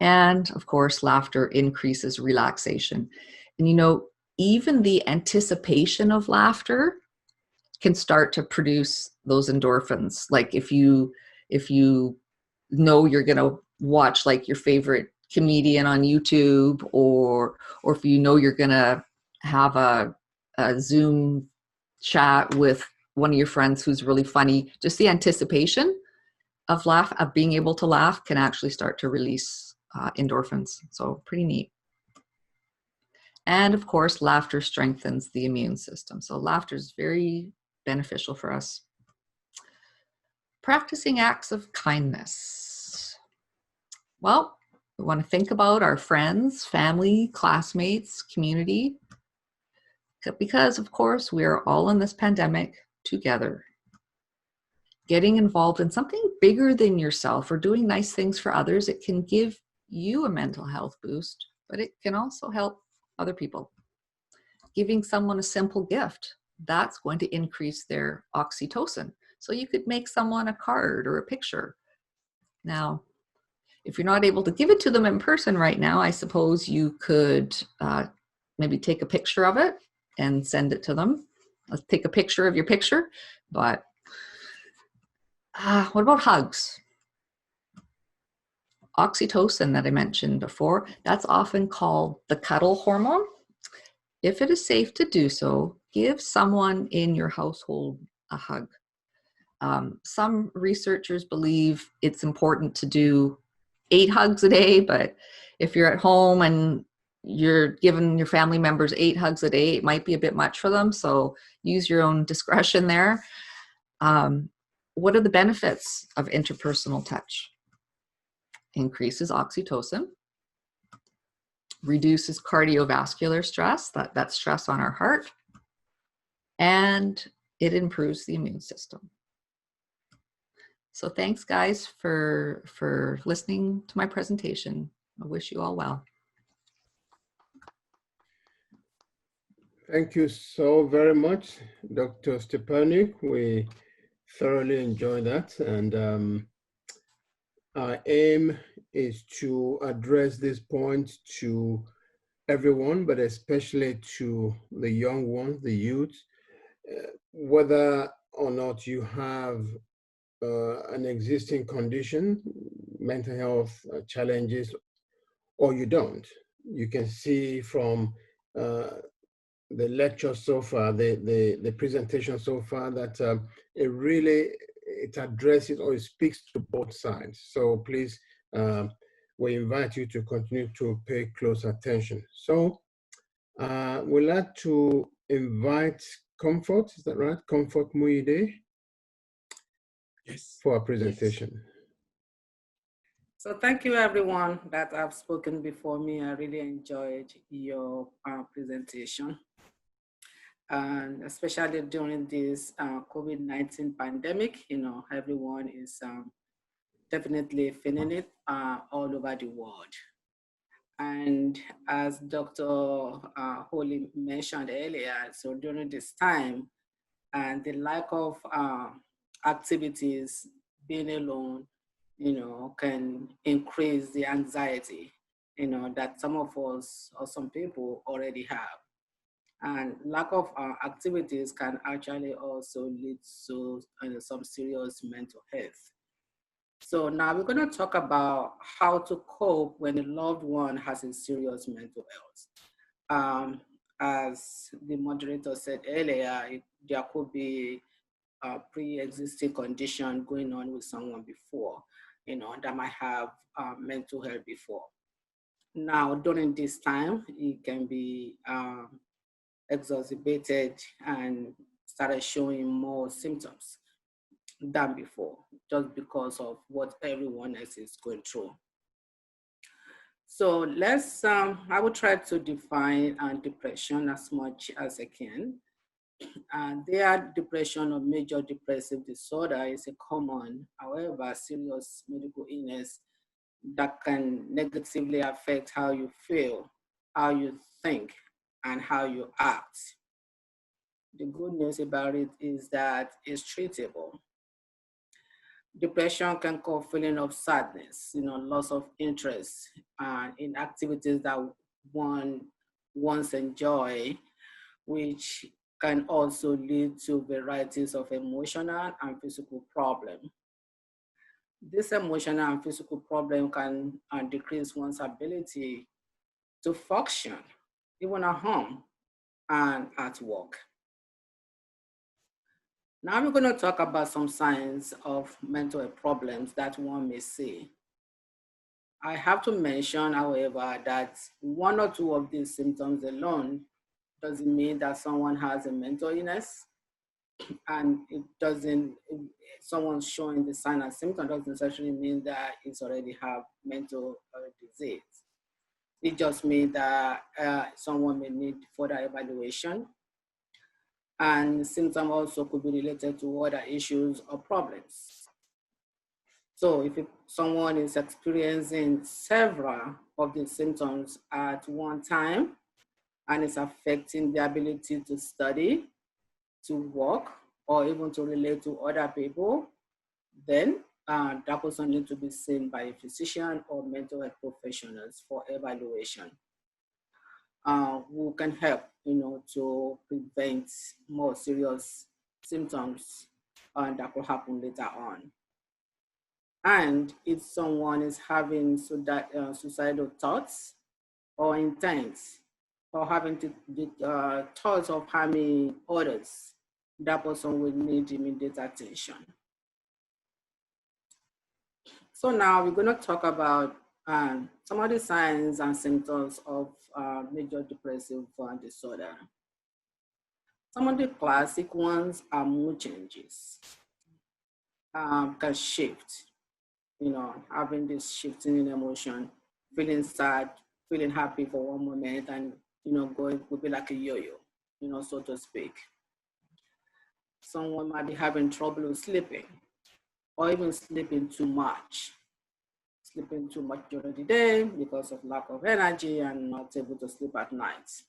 And of course, laughter increases relaxation. And even the anticipation of laughter can start to produce those endorphins. Like if you know you're going to watch like your favorite comedian on YouTube, or if you know you're going to have a Zoom chat with one of your friends who's really funny, just the anticipation of being able to laugh can actually start to release endorphins. So pretty neat. And of course, laughter strengthens the immune system. So laughter is very beneficial for us. Practicing acts of kindness. Well, we want to think about our friends, family, classmates, community. because of course we are all in this pandemic together. Getting involved in something bigger than yourself or doing nice things for others, it can give you a mental health boost, but it can also help other people. Giving someone a simple gift, that's going to increase their oxytocin. So you could make someone a card or a picture. Now, if you're not able to give it to them in person right now, I suppose you could maybe take a picture of it and send it to them. Let's take a picture of your picture. But what about hugs? Oxytocin that I mentioned before, that's often called the cuddle hormone. If it is safe to do so, give someone in your household a hug. Some researchers believe it's important to do 8 hugs a day, but if you're at home and you're giving your family members 8 hugs a day, it might be a bit much for them. So use your own discretion there. What are the benefits of interpersonal touch? Increases oxytocin, reduces cardiovascular stress, that stress on our heart, and it improves the immune system. So thanks guys for listening to my presentation. I wish you all well. Thank you so very much, Dr. Stepanik. We thoroughly enjoyed that. And our aim is to address this point to everyone, but especially to the young ones, the youth, whether or not you have an existing condition, mental health challenges, or you don't. You can see from the lecture so far, the presentation so far, that it addresses or it speaks to both sides. So please, we invite you to continue to pay close attention. So we'd like to invite Comfort, is that right? Comfort Muide? Yes. For our presentation. Yes. So thank you everyone that have spoken before me. I really enjoyed your presentation. And especially during this COVID-19 pandemic, you know, everyone is definitely feeling it all over the world. And as Dr. Holly mentioned earlier, so during this time, and the lack of activities, being alone, you know, can increase the anxiety, you know, that some of us or some people already have. And lack of activities can actually also lead to some serious mental health. So now we're going to talk about how to cope when a loved one has a serious mental health. As the moderator said earlier, there could be a pre-existing condition going on with someone before, you know, that might have mental health before. Now, during this time, it can be exacerbated and started showing more symptoms than before, just because of what everyone else is going through. So let's, I will try to define depression as much as I can. Their depression or major depressive disorder is a common, however, serious medical illness that can negatively affect how you feel, how you think, and how you act. The good news about it is that it's treatable. Depression can cause feeling of sadness, you know, loss of interest in activities that one once enjoyed, which can also lead to varieties of emotional and physical problems. This emotional and physical problem can decrease one's ability to function, even at home and at work. Now we're going to talk about some signs of mental health problems that one may see. I have to mention, however, that 1 or 2 of these symptoms alone doesn't mean that someone has a mental illness, and it doesn't, someone showing the sign and symptom doesn't necessarily mean that it's already have mental disease. It just means that someone may need further evaluation And symptoms also could be related to other issues or problems. So if someone is experiencing several of the symptoms at one time and it's affecting the ability to study, to work, or even to relate to other people, then that person needs to be seen by a physician or mental health professionals for evaluation, who can help, to prevent more serious symptoms that could happen later on. And if someone is having suicidal thoughts or intents, or having the thoughts of harming others, that person will need immediate attention. So now we're going to talk about some of the signs and symptoms of major depressive disorder. Some of the classic ones are mood changes, can shift, having this shifting in emotion, feeling sad, feeling happy for one moment, and going would be like a yo-yo, so to speak. Someone might be having trouble sleeping, or even sleeping too much during the day because of lack of energy and not able to sleep at night.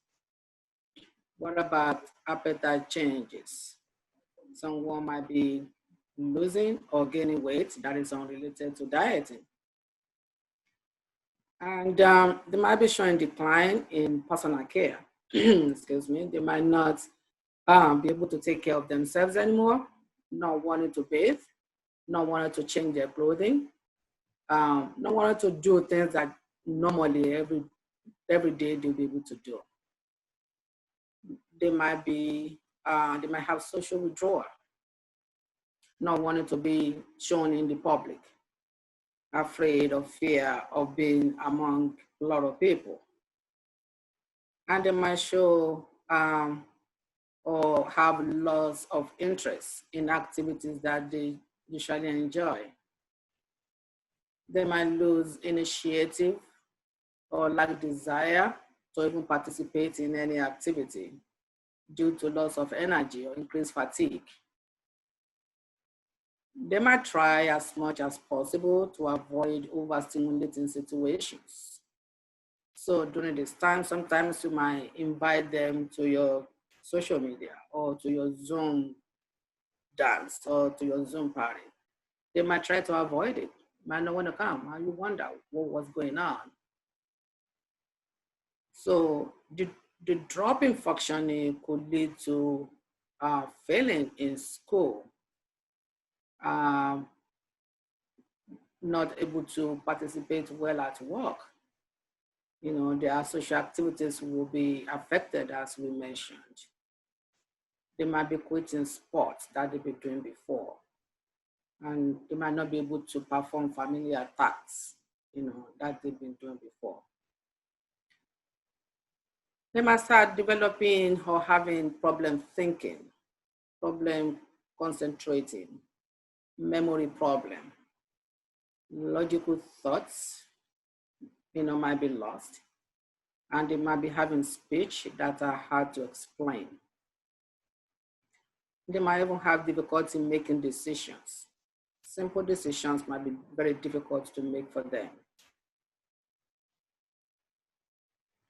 What about appetite changes? Someone might be losing or gaining weight that is unrelated to dieting. And they might be showing decline in personal care. Excuse me. They might not be able to take care of themselves anymore, not wanting to bathe, not wanting to change their clothing, not wanting to do things that normally every day they'll be able to do. They might have social withdrawal, not wanting to be shown in the public, afraid or fear of being among a lot of people. And they might show or have loss of interest in activities that they usually enjoy. They might lose initiative or lack desire to even participate in any activity due to loss of energy or increased fatigue. They might try as much as possible to avoid overstimulating situations. So during this time, sometimes you might invite them to your social media or to your Zoom dance or to your Zoom party. They might try to avoid it, might not want to come, and you wonder what was going on. So the drop in functioning could lead to failing in school, not able to participate well at work. Their social activities will be affected, as we mentioned. They might be quitting sports that they've been doing before, and they might not be able to perform familiar tasks, that they've been doing before. They might start developing or having problem thinking, problem concentrating, memory problem, logical thoughts, might be lost, and they might be having speech that are hard to explain. They might even have difficulty making decisions. Simple decisions might be very difficult to make for them.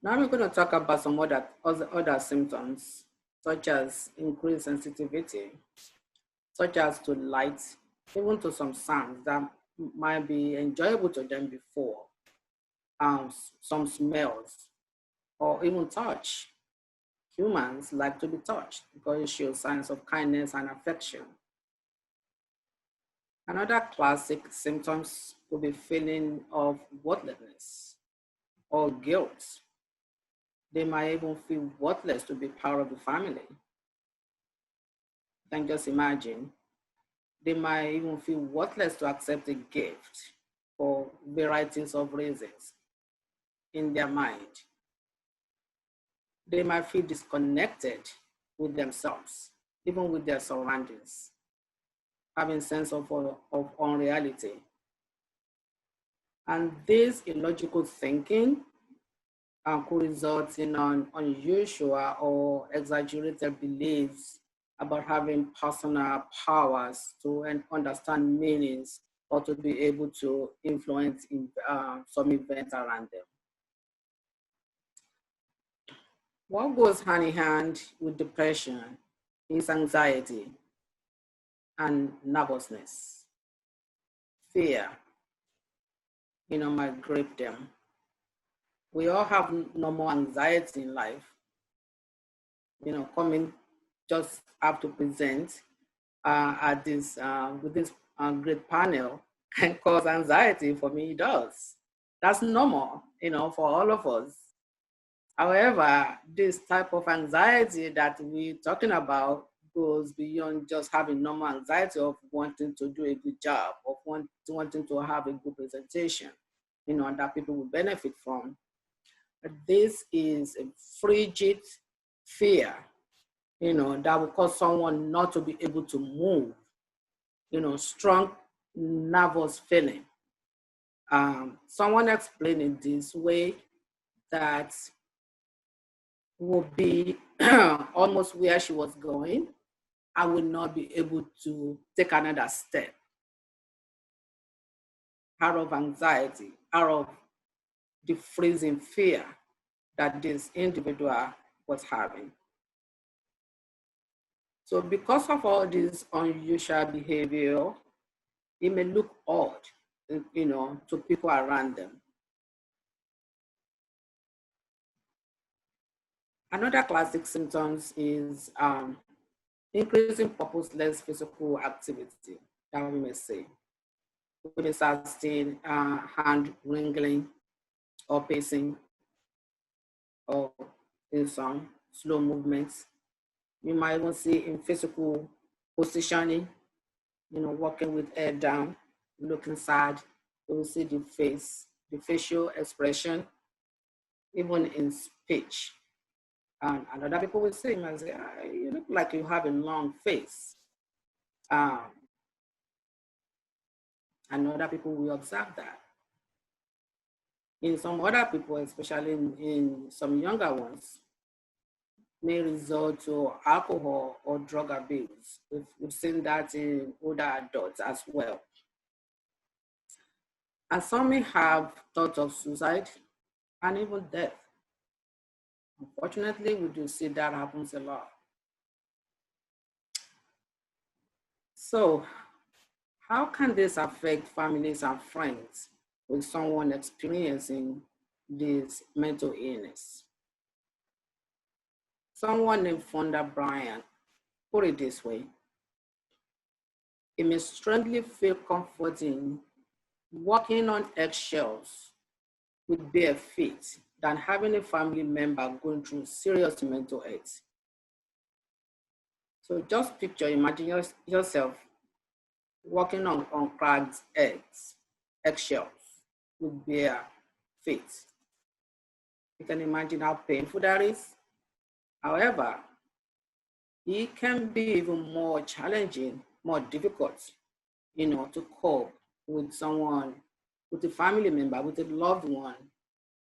Now we're going to talk about some other symptoms, such as increased sensitivity, such as to light, even to some sounds that might be enjoyable to them before, some smells, or even touch. Humans like to be touched because it shows signs of kindness and affection. Another classic symptoms could be feeling of worthlessness or guilt. They might even feel worthless to be part of the family. You can just imagine. They might even feel worthless to accept a gift for varieties of reasons in their mind. They might feel disconnected with themselves, even with their surroundings, having a sense of unreality. And this illogical thinking could result in unusual or exaggerated beliefs about having personal powers to understand meanings or to be able to influence some events around them. What goes hand in hand with depression is anxiety and nervousness. Fear, might grip them. We all have normal anxiety in life. Coming just have to present at this with this great panel can cause anxiety. For me, it does. That's normal, for all of us. However, this type of anxiety that we're talking about goes beyond just having normal anxiety of wanting to do a good job, of wanting to have a good presentation, that people will benefit from. But this is a frigid fear, that will cause someone not to be able to move, strong nervous feeling. Someone explained it this way, that will be almost where she was going. I will not be able to take another step out of anxiety, out of the freezing fear that this individual was having. So because of all this unusual behavior, it may look odd, to people around them. Another classic symptoms is increasing purposeless physical activity, that we may say. We may start seeing hand wriggling or pacing, or in some slow movements. You might even see in physical positioning, walking with head down, looking sad. You will see the face, the facial expression, even in speech. And other people will say, you look like you have a long face. And other people will observe that. In some other people, especially in some younger ones, may result to alcohol or drug abuse. We've seen that in older adults as well. And some may have thoughts of suicide and even death. Unfortunately, we do see that happens a lot. So, how can this affect families and friends with someone experiencing this mental illness? Someone named Fonda Bryant put it this way: it may strongly feel comforting walking on eggshells with bare feet than having a family member going through serious mental health. So just imagine yourself walking on cracked eggshells with bare feet. You can imagine how painful that is. However, it can be even more challenging, more difficult, to cope with someone, with a family member, with a loved one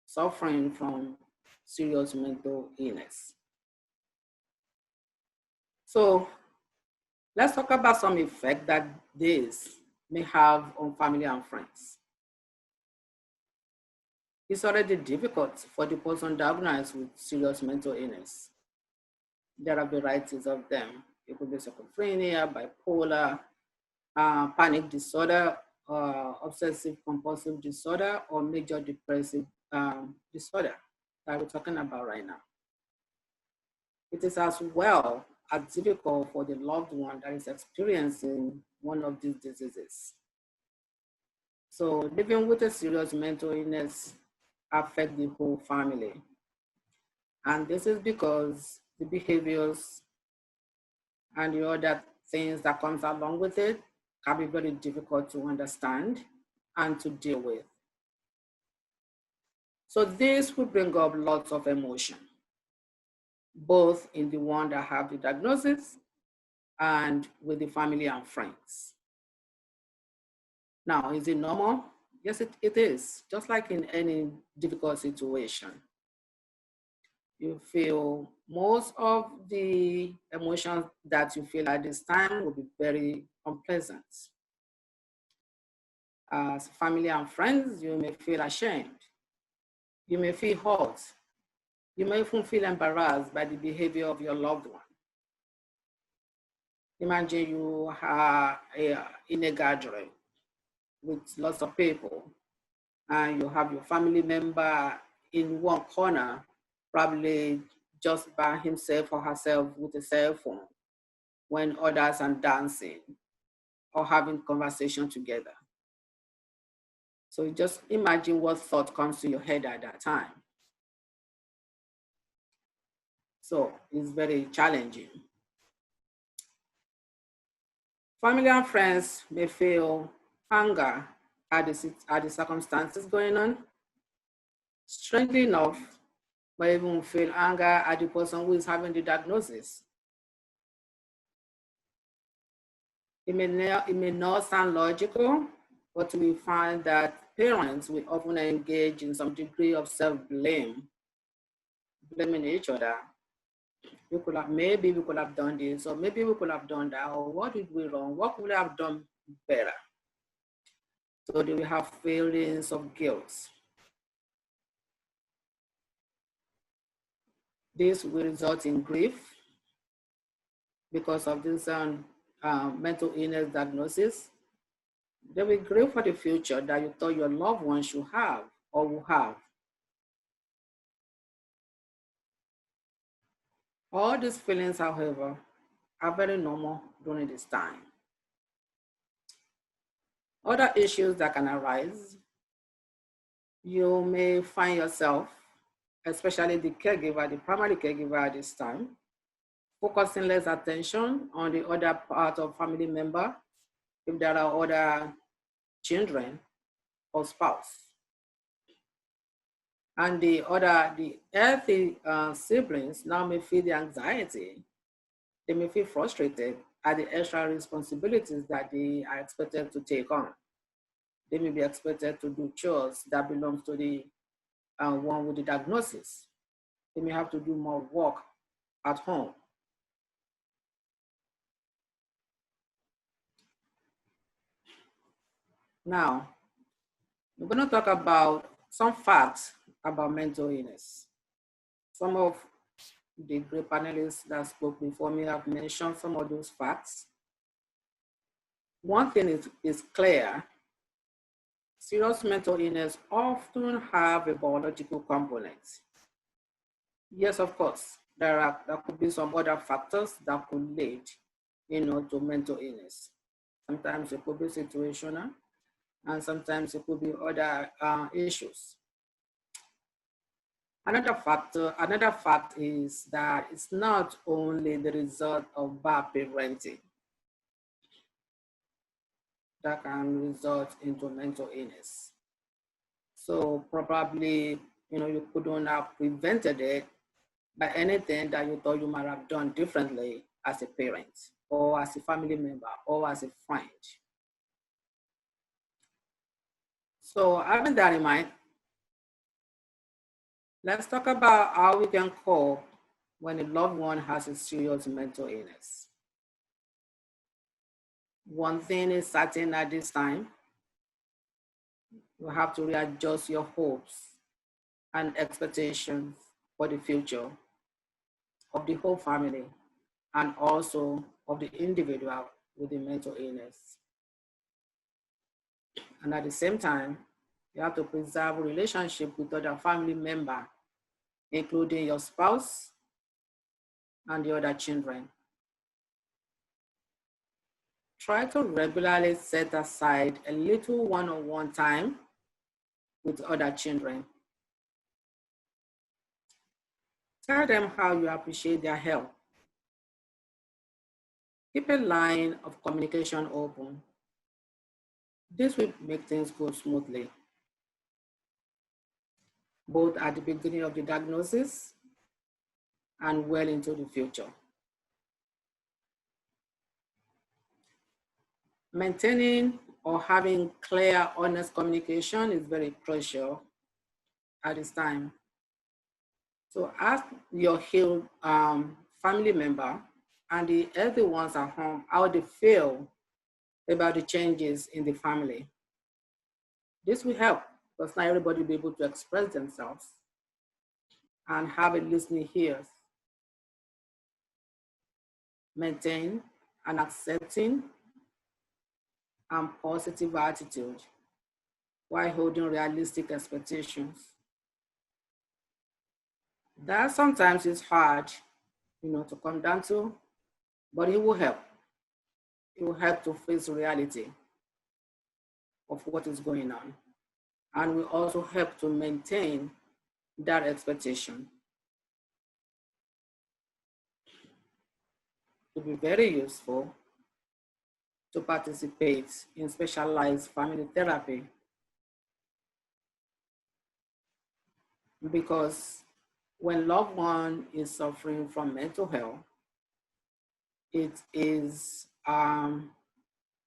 suffering from serious mental illness. So let's talk about some effect that this may have on family and friends. It's already difficult for the person diagnosed with serious mental illness. There are varieties of them. It could be schizophrenia, bipolar, panic disorder, obsessive compulsive disorder, or major depressive disorder that we're talking about right now. It is as well as difficult for the loved one that is experiencing one of these diseases. So living with a serious mental illness affects the whole family. And this is because the behaviors and the other things that comes along with it can be very difficult to understand and to deal with. So this will bring up lots of emotion, both in the one that have the diagnosis and with the family and friends. Now, is it normal? Yes, it is, just like in any difficult situation. You feel most of the emotions that you feel at this time will be very unpleasant. As family and friends, you may feel ashamed. You may feel hurt. You may even feel embarrassed by the behavior of your loved one. Imagine you are in a gathering with lots of people, and you have your family member in one corner, probably just by himself or herself with a cell phone, when others are dancing or having conversation together. So just imagine what thought comes to your head at that time. So it's very challenging. Family and friends may feel anger at the circumstances going on. Strangely enough, may even feel anger at the person who is having the diagnosis. It may not sound logical, but we find that parents will often engage in some degree of self-blame, blaming each other. Maybe we could have done this, or maybe we could have done that, or what did we wrong? What could we have done better? So they will have feelings of guilt. This will result in grief because of this mental illness diagnosis. They will grieve for the future that you thought your loved one should have or will have. All these feelings, however, are very normal during this time. Other issues that can arise, you may find yourself, especially the caregiver, the primary caregiver at this time, focusing less attention on the other part of family member if there are other children or spouse. And the healthy siblings now may feel the anxiety. They may feel frustrated at the extra responsibilities that they are expected to take on. They may be expected to do chores that belongs to the one with the diagnosis. They may have to do more work at home. Now, we're going to talk about some facts about mental illness. Some of the great panelists that spoke before me have mentioned some of those facts. One thing is clear: serious mental illness often have a biological component. Yes, of course, there could be some other factors that could lead, to mental illness. Sometimes it could be situational, and sometimes it could be other issues. Another fact is that it's not only the result of bad parenting that can result into mental illness. So probably, you couldn't have prevented it by anything that you thought you might have done differently as a parent or as a family member or as a friend. So having that in mind, let's talk about how we can cope when a loved one has a serious mental illness. One thing is certain at this time: you have to readjust your hopes and expectations for the future of the whole family and also of the individual with the mental illness. And at the same time, you have to preserve a relationship with other family members, including your spouse and the other children. Try to regularly set aside a little one-on-one time with other children. Tell them how you appreciate their help. Keep a line of communication open. This will make things go smoothly, both at the beginning of the diagnosis and well into the future. Maintaining or having clear, honest communication is very crucial at this time. So ask your healed family member and the healthy ones at home how they feel about the changes in the family. This will help because not everybody will be able to express themselves and have a listening ears. Maintain an accepting and positive attitude while holding realistic expectations. That sometimes is hard, to come down to, but it will help. It will help to face reality of what is going on. And will also help to maintain that expectation. It will be very useful to participate in specialized family therapy because when loved one is suffering from mental health, it is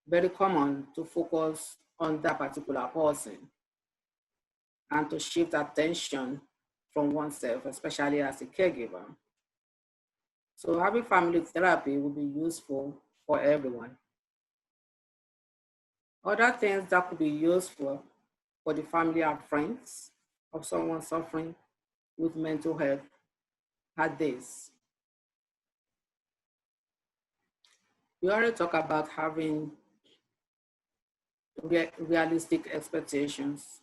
very common to focus on that particular person and to shift attention from oneself, especially as a caregiver. So having family therapy will be useful for everyone. Other things that could be useful for the family and friends of someone suffering with mental health are this. We already talked about having realistic expectations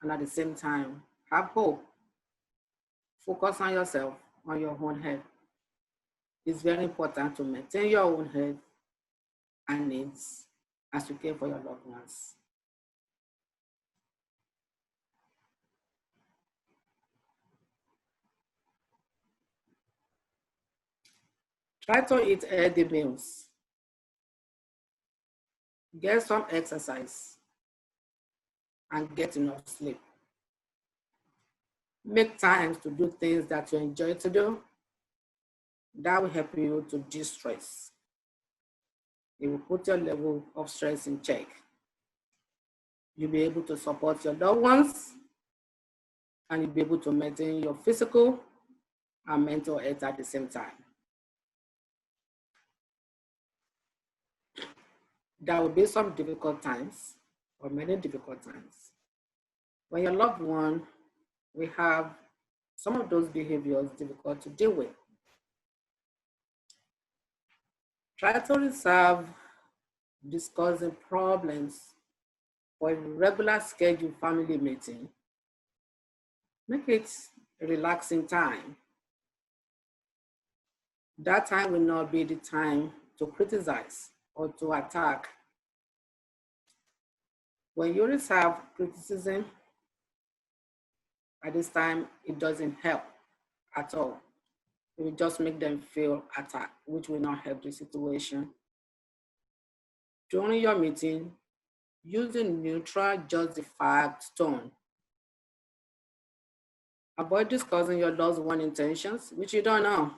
and at the same time have hope. Focus on yourself, on your own health. It's very important to maintain your own health and needs as you care for your loved ones. Try to eat healthy meals. Get some exercise and get enough sleep. Make time to do things that you enjoy to do. That will help you to de-stress. It will put your level of stress in check. You'll be able to support your loved ones and you'll be able to maintain your physical and mental health at the same time. There will be some difficult times or many difficult times. When your loved one will have some of those behaviors difficult to deal with. Try to reserve discussing problems for a regular scheduled family meeting. Make it a relaxing time. That time will not be the time to criticize or to attack. When you reserve criticism, at this time, it doesn't help at all. It will just make them feel attacked, which will not help the situation. During your meeting, use a neutral, justified tone. Avoid discussing your loved one's intentions, which you don't know,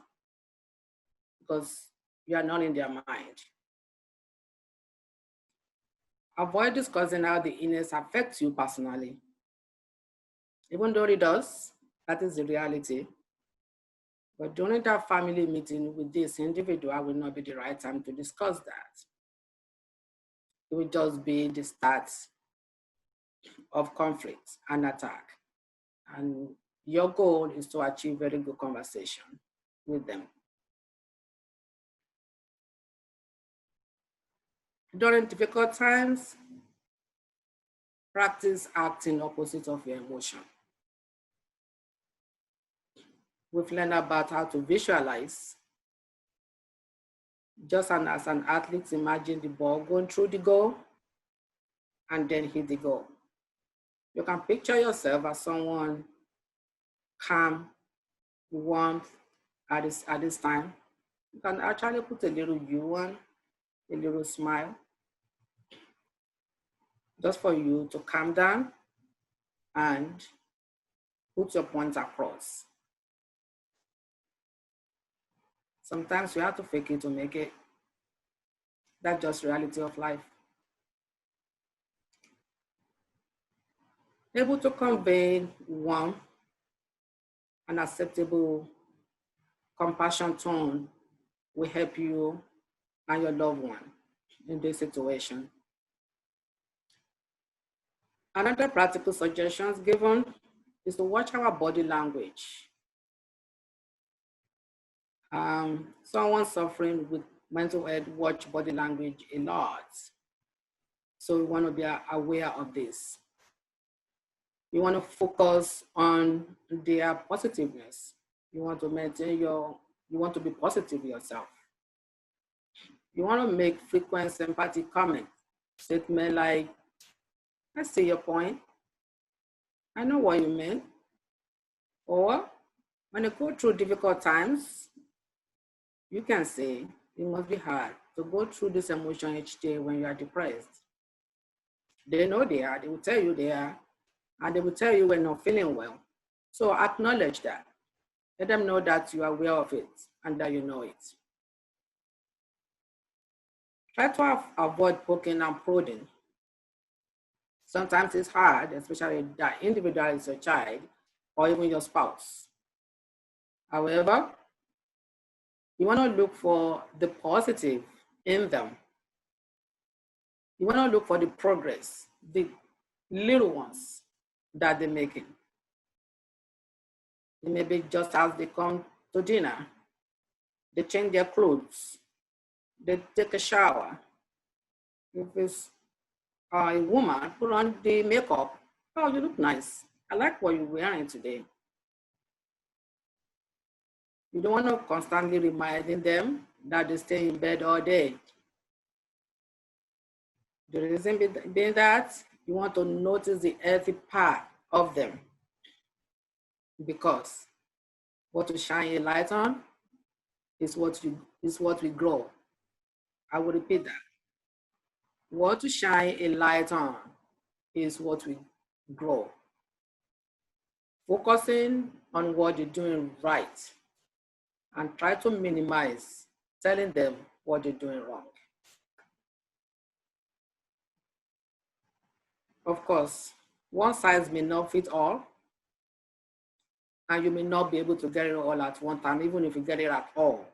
because you are not in their mind. Avoid discussing how the illness affects you personally. Even though it does, that is the reality. But during that family meeting with this individual will not be the right time to discuss that. It will just be the start of conflict and attack. And your goal is to achieve very good conversation with them. During difficult times, practice acting opposite of your emotion. We've learned about how to visualize. Just as an athlete, imagine the ball going through the goal and then hit the goal. You can picture yourself as someone calm, warm at this time. You can actually put a little you on, a little smile, just for you to calm down and put your point across. Sometimes you have to fake it to make it. That's just reality of life. Able to convey warmth an acceptable compassion tone will help you and your loved one in this situation. Another practical suggestions given is to watch our body language. Someone suffering with mental health watch body language a lot. So we want to be aware of this. You want to focus on their positiveness. You want to maintain you want to be positive yourself. You want to make frequent sympathetic comments. Statement like, I see your point. I know what you mean. Or when you go through difficult times, you can say, it must be hard to go through this emotion each day when you are depressed. They know they are, they will tell you they are, and they will tell you when not feeling well. So acknowledge that. Let them know that you are aware of it and that you know it. Try to avoid poking and prodding. Sometimes it's hard, especially that individual is your child or even your spouse. However, you want to look for the positive in them. You want to look for the progress, the little ones that they're making. It may be just as they come to dinner, they change their clothes, they take a shower. If it's a woman, put on the makeup. Oh, you look nice. I like what you're wearing today. You don't want to constantly reminding them that they stay in bed all day. The reason being that you want to notice the healthy part of them, because what you shine a light on is what we grow. I will repeat that. What you shine a light on is what we grow. Focusing on what you're doing right and try to minimize telling them what they're doing wrong. Of course, one size may not fit all, and you may not be able to get it all at one time, even if you get it at all.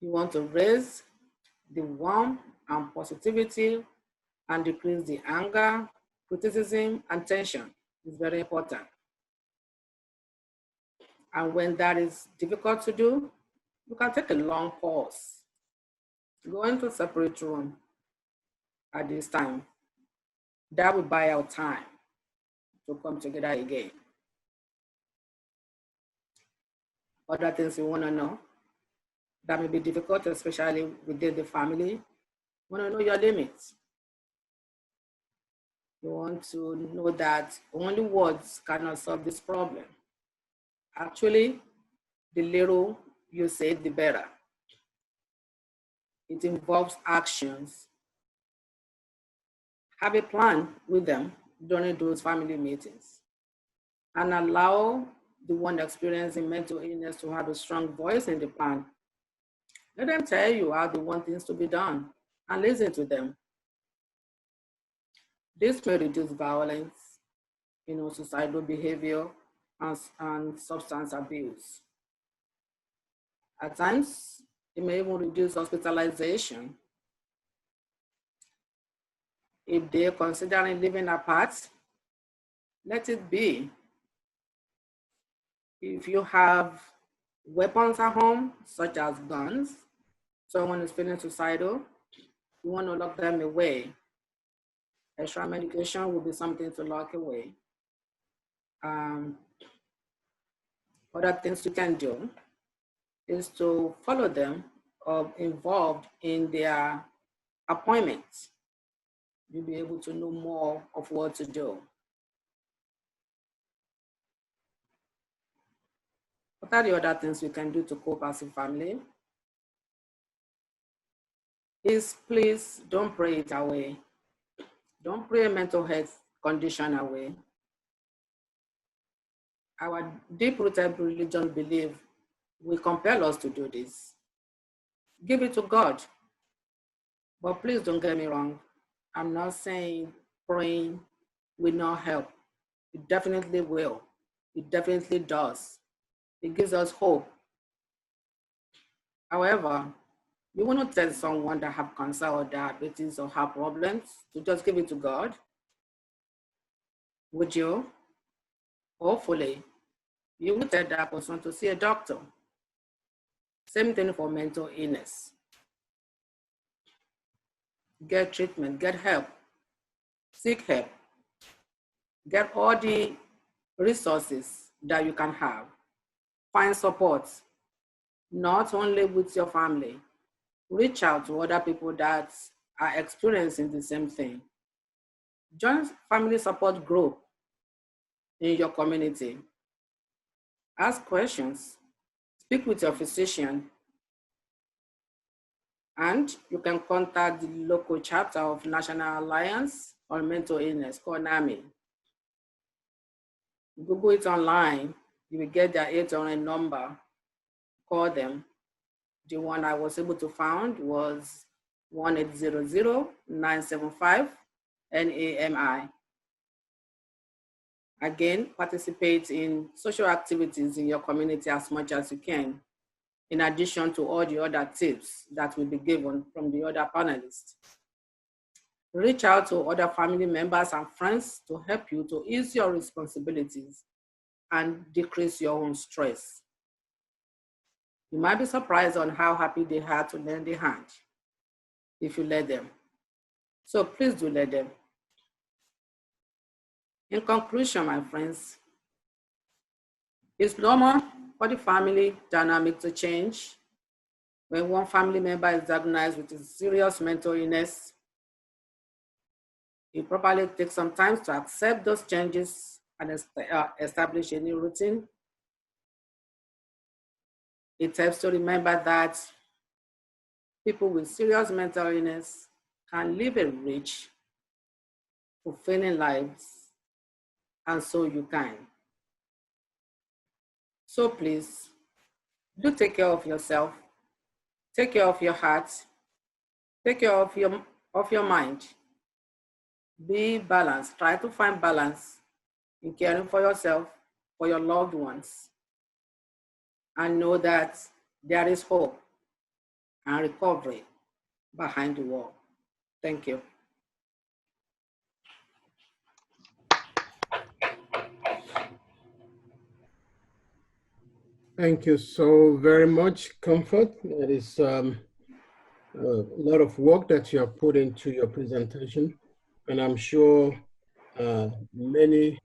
You want to raise the warmth and positivity and decrease the anger, criticism, and tension. It's very important. And when that is difficult to do, you can take a long pause. Go into a separate room at this time. That will buy out time to come together again. Other things you want to know that may be difficult, especially within the family. You want to know your limits. You want to know that only words cannot solve this problem. Actually, the little you say, the better. It involves actions. Have a plan with them during those family meetings and allow the one experiencing mental illness to have a strong voice in the plan. Let them tell you how they want things to be done and listen to them. This may reduce violence, suicidal behavior, and substance abuse. At times, it may even reduce hospitalization. If they're considering living apart, let it be. If you have weapons at home, such as guns, someone is feeling suicidal, you want to lock them away. Extra medication will be something to lock away. Other things you can do is to follow them or involved in their appointments. You'll be able to know more of what to do. What are the other things we can do to cope as a family? Is please don't pray it away. Don't pray a mental health condition away. Our deep-rooted religion belief will compel us to do this. Give it to God. But please don't get me wrong. I'm not saying praying will not help. It definitely will. It definitely does. It gives us hope. However, you will not tell someone that have cancer or diabetes or have problems to just give it to God, would you? Hopefully, you will tell that person to see a doctor. Same thing for mental illness. Get treatment, get help, seek help, get all the resources that you can have. Find support, not only with your family. Reach out to other people that are experiencing the same thing. Join family support group in your community. Ask questions, speak with your physician, and you can contact the local chapter of National Alliance on Mental Illness, called NAMI. Google it online, you will get their 800 number, call them. The one I was able to find was 1-800-975-NAMI. Again, participate in social activities in your community as much as you can, in addition to all the other tips that will be given from the other panelists. Reach out to other family members and friends to help you to ease your responsibilities and decrease your own stress. You might be surprised on how happy they are to lend a hand if you let them. So please do let them. In conclusion, my friends, it's normal for the family dynamic to change. When one family member is diagnosed with a serious mental illness, it probably takes some time to accept those changes and establish a new routine. It helps to remember that people with serious mental illness can live a rich, fulfilling lives, and so you can. So please, do take care of yourself, take care of your heart, take care of your mind. Be balanced. Try to find balance in caring for yourself, for your loved ones, and know that there is hope and recovery behind the wall. Thank you. Thank you so very much, Comfort. That is a lot of work that you have put into your presentation, and I'm sure many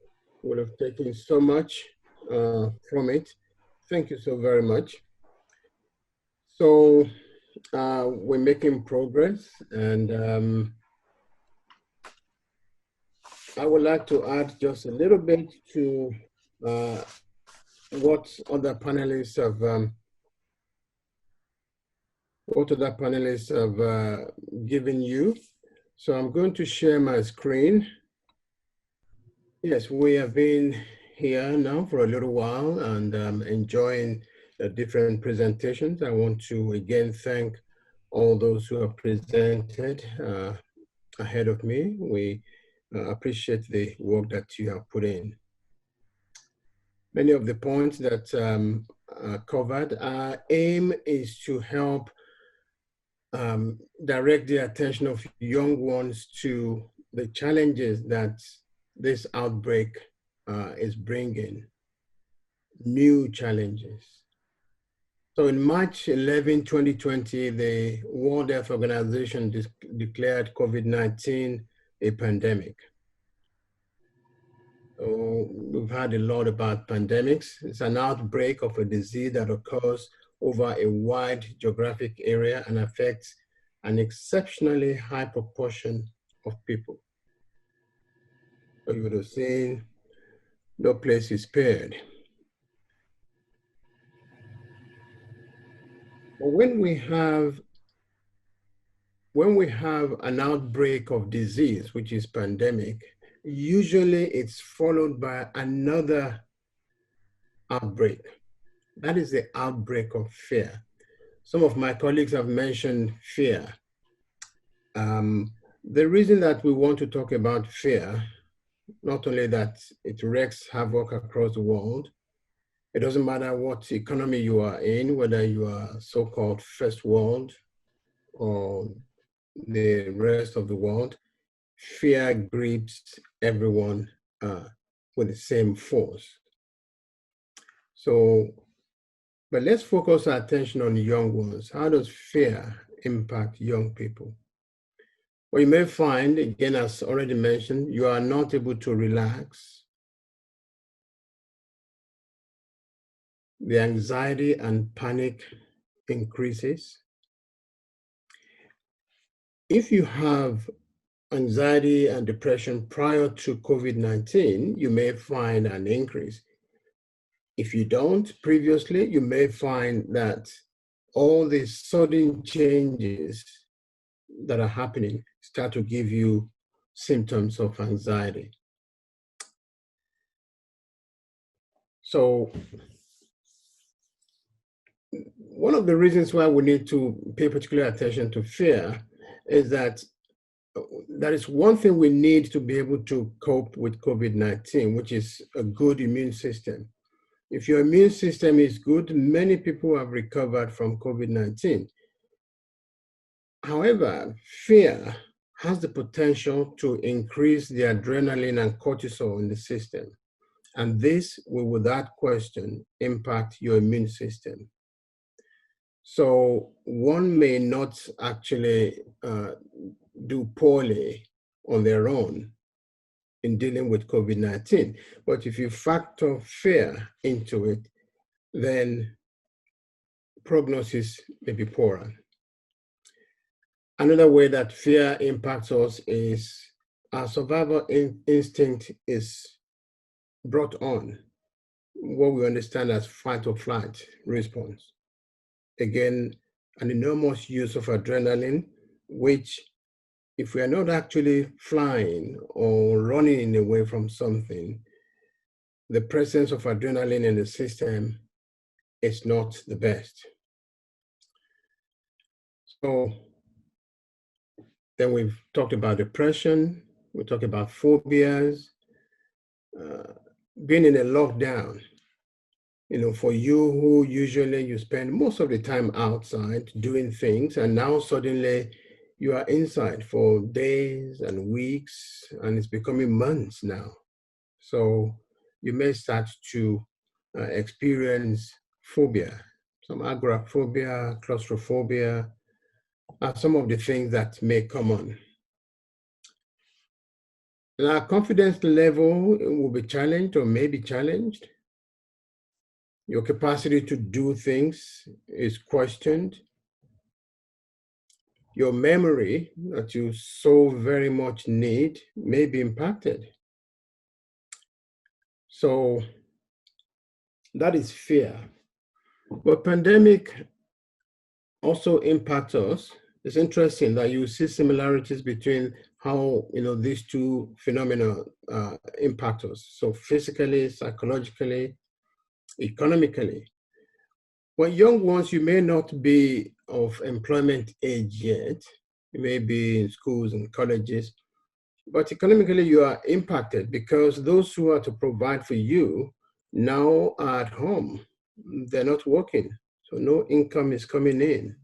would have taken so much from it. Thank you so very much. So we're making progress, and I would like to add just a little bit to what other panelists have given you. So I'm going to share my screen. Yes, we have been here now for a little while and enjoying the different presentations. I want to again thank all those who have presented ahead of me. We appreciate the work that you have put in. Many of the points that are covered, our aim is to help direct the attention of young ones to the challenges that this outbreak is bringing, new challenges. So in March 11, 2020, the World Health Organization declared COVID-19 a pandemic. So we've heard a lot about pandemics. It's an outbreak of a disease that occurs over a wide geographic area and affects an exceptionally high proportion of people. So you would have seen no place is spared. But when we have an outbreak of disease, which is pandemic, usually it's followed by another outbreak. That is the outbreak of fear. Some of my colleagues have mentioned fear. The reason that we want to talk about fear not only that it wreaks havoc across the world, it doesn't matter what economy you are in, whether you are so-called first world or the rest of the world, fear grips everyone with the same force. So, but let's focus our attention on the young ones. How does fear impact young people? Well, you may find, again, as already mentioned, you are not able to relax. The anxiety and panic increases. If you have anxiety and depression prior to COVID-19, you may find an increase. If you don't previously, you may find that all these sudden changes that are happening start to give you symptoms of anxiety. So one of the reasons why we need to pay particular attention to fear is that that is one thing we need to be able to cope with COVID-19, which is a good immune system. If your immune system is good, many people have recovered from COVID-19. However, fear has the potential to increase the adrenaline and cortisol in the system. And this will, without question, impact your immune system. So one may not actually do poorly on their own in dealing with COVID-19. But if you factor fear into it, then prognosis may be poorer. Another way that fear impacts us is our survival instinct is brought on, what we understand as fight or flight response. Again, an enormous use of adrenaline, which if we are not actually flying or running away from something, the presence of adrenaline in the system is not the best. So then we've talked about depression, we talked about phobias, being in a lockdown. You know, for you who usually you spend most of the time outside doing things, and now suddenly you are inside for days and weeks, and it's becoming months now. So you may start to experience phobia, some agoraphobia, claustrophobia, are some of the things that may come on. And our confidence level will be challenged or may be challenged. Your capacity to do things is questioned. Your memory that you so very much need may be impacted. So that is fear. But pandemic also impacts us. It's interesting that you see similarities between how these two phenomena impact us. So physically, psychologically, economically. When young ones, you may not be of employment age yet. You may be in schools and colleges, but economically you are impacted because those who are to provide for you now are at home. They're not working, so no income is coming in.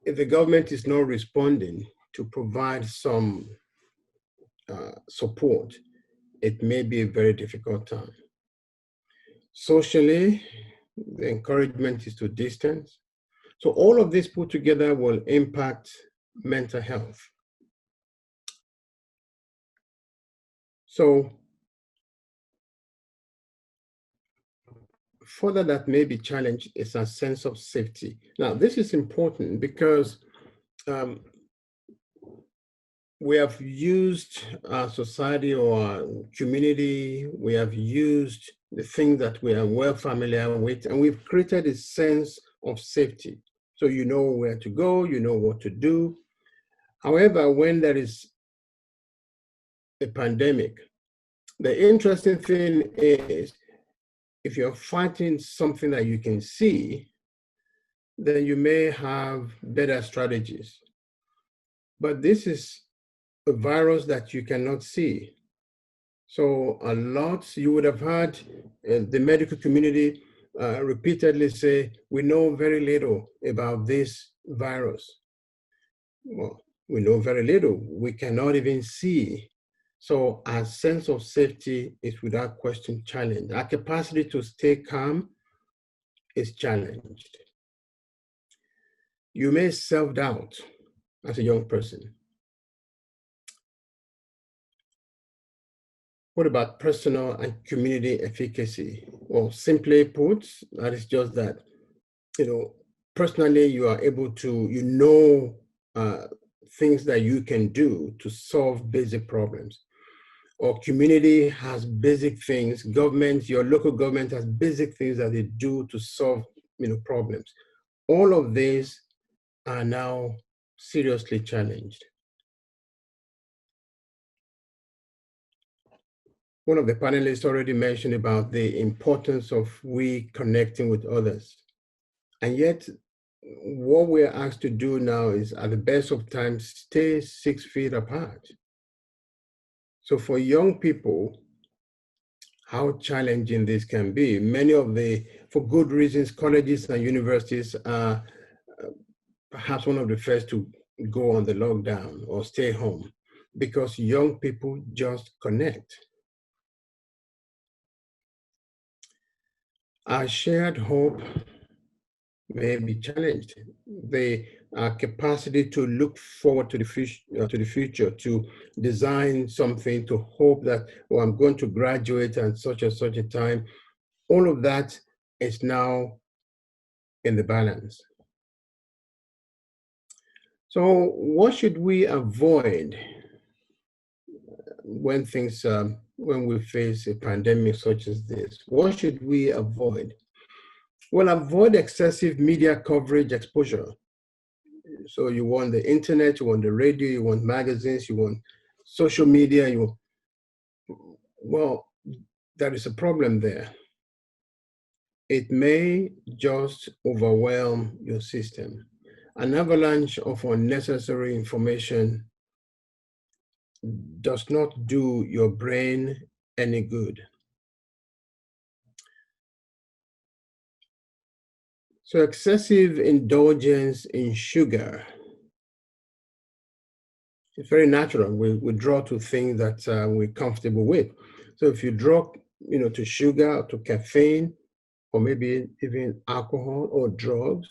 If the government is not responding to provide some support, it may be a very difficult time. Socially, the encouragement is to distance. So all of this put together will impact mental health. So further that may be challenged is a sense of safety. Now, this is important because we have used our society or our community, we have used the things that we are well familiar with, and we've created a sense of safety. So you know where to go, you know what to do. However, when there is a pandemic, the interesting thing is, if you're fighting something that you can see, then you may have better strategies. But this is a virus that you cannot see. So a lot, you would have heard the medical community repeatedly say, we know very little about this virus. Well, we know very little. We cannot even see. So our sense of safety is without question challenged. Our capacity to stay calm is challenged. You may self-doubt as a young person. What about personal and community efficacy? Well, simply put, that is just that, personally you are able to, things that you can do to solve basic problems. Or community has basic things, government, your local government has basic things that they do to solve, problems. All of these are now seriously challenged. One of the panelists already mentioned about the importance of we connecting with others. And yet, what we're asked to do now is, at the best of times, stay 6 feet apart. So for young people, how challenging this can be. For good reasons, colleges and universities are perhaps one of the first to go on the lockdown or stay home because young people just connect. Our shared hope may be challenged. The capacity to look forward to the future, to design something, to hope that, I'm going to graduate at such and such a time, all of that is now in the balance. So what should we avoid when we face a pandemic such as this? What should we avoid? Well, avoid excessive media coverage exposure. So you want the internet, you want the radio, you want magazines, you want social media, well, there is a problem there. It may just overwhelm your system. An avalanche of unnecessary information does not do your brain any good. So excessive indulgence in sugar, it's very natural. We draw to things that we're comfortable with. So if you draw, to sugar, to caffeine, or maybe even alcohol or drugs,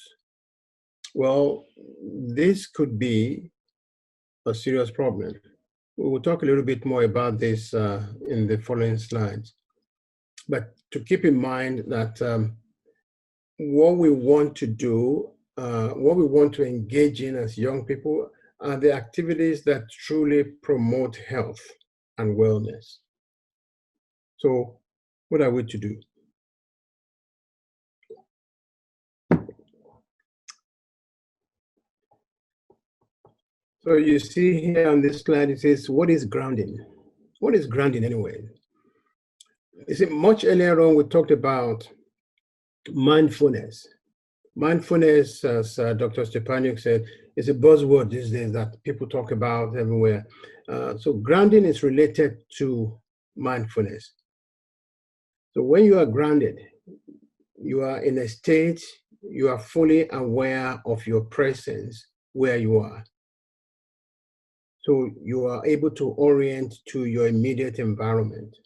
well, this could be a serious problem. We will talk a little bit more about this in the following slides. But to keep in mind that what we want to do, what we want to engage in as young people are the activities that truly promote health and wellness. So what are we to do? So you see here on this slide, it says, what is grounding? What is grounding anyway? You see, much earlier on, we talked about mindfulness. Mindfulness, as Dr. Stepanik said, is a buzzword these days that people talk about everywhere. So grounding is related to mindfulness. So when you are grounded, you are in a state, you are fully aware of your presence where you are. So you are able to orient to your immediate environment.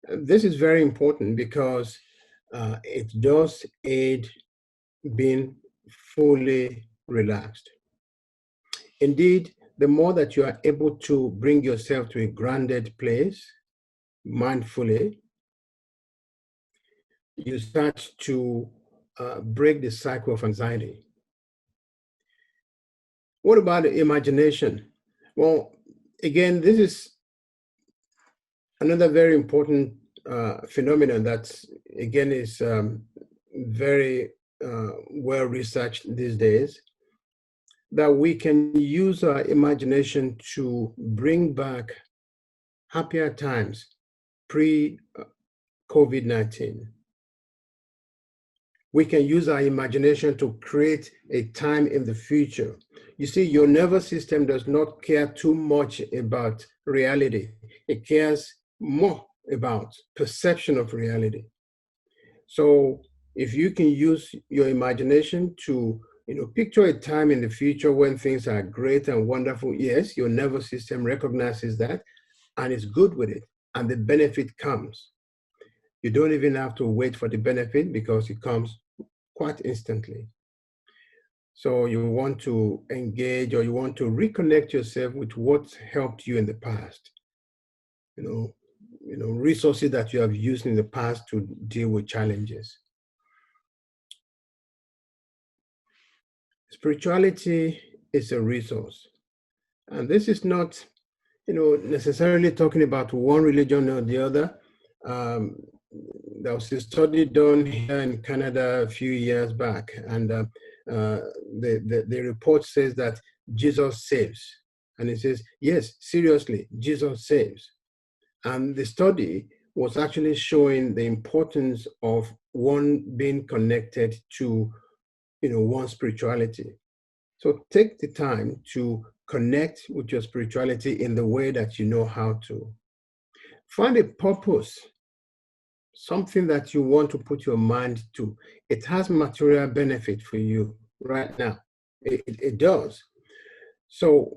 This is very important because it does aid being fully relaxed. Indeed, the more that you are able to bring yourself to a grounded place, mindfully, you start to break the cycle of anxiety. What about imagination? Well, again, this is another very important phenomenon that, again, is very well researched these days, that we can use our imagination to bring back happier times pre-COVID-19. We can use our imagination to create a time in the future. You see, your nervous system does not care too much about reality. It cares more about perception of reality. So if you can use your imagination to, picture a time in the future when things are great and wonderful, yes, your nervous system recognizes that and is good with it, and the benefit comes. You don't even have to wait for the benefit because it comes quite instantly. So you want to engage, or you want to reconnect yourself with what helped you in the past. Resources that you have used in the past to deal with challenges. Spirituality is a resource. And this is not, necessarily talking about one religion or the other. There was a study done here in Canada a few years back, and the report says that Jesus saves. And it says, yes, seriously, Jesus saves. And the study was actually showing the importance of one being connected to, one's spirituality. So take the time to connect with your spirituality in the way that you know how to. Find a purpose, something that you want to put your mind to. It has material benefit for you right now. It does. So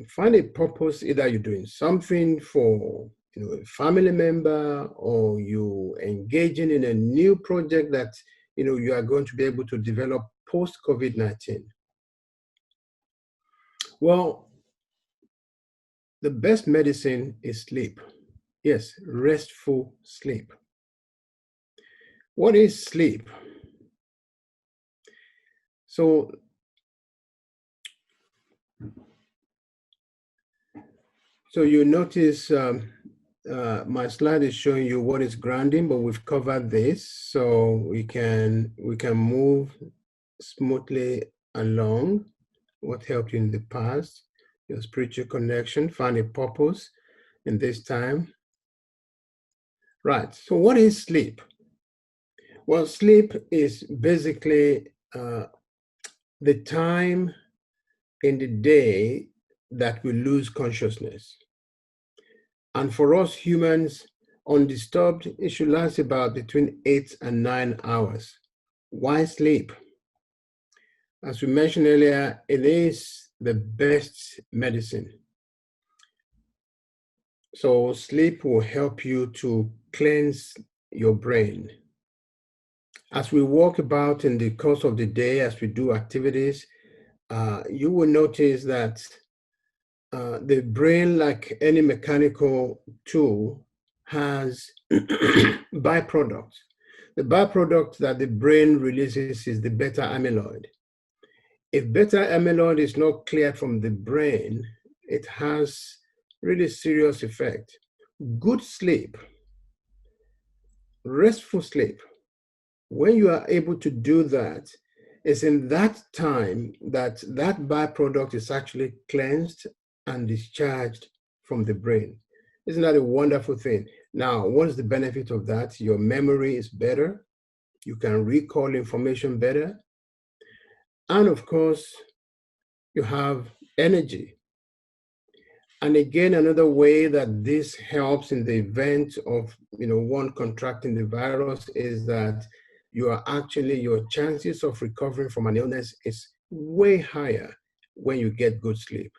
find a purpose, either you're doing something for a family member, or you engaging in a new project that you are going to be able to develop post COVID-19. Well, the best medicine is sleep. Yes, restful sleep. What is sleep? So you notice my slide is showing you what is grounding, but we've covered this, so we can move smoothly along. What helped you in the past, your spiritual connection, find a purpose in this time. Right, so what is sleep? Well, sleep is basically the time in the day that we lose consciousness. And for us humans, undisturbed, it should last about between 8 and 9 hours. Why sleep? As we mentioned earlier, it is the best medicine. So sleep will help you to cleanse your brain. As we walk about in the course of the day, as we do activities, you will notice that the brain, like any mechanical tool, has byproducts. The byproduct that the brain releases is the beta amyloid. If beta amyloid is not cleared from the brain, it has really serious effect. Good sleep, restful sleep, when you are able to do that, it's in that time that that byproduct is actually cleansed and discharged from the brain. Isn't that a wonderful thing? Now, what is the benefit of that? Your memory is better. You can recall information better. And of course, you have energy. And again, another way that this helps in the event of one contracting the virus is that your chances of recovering from an illness is way higher when you get good sleep.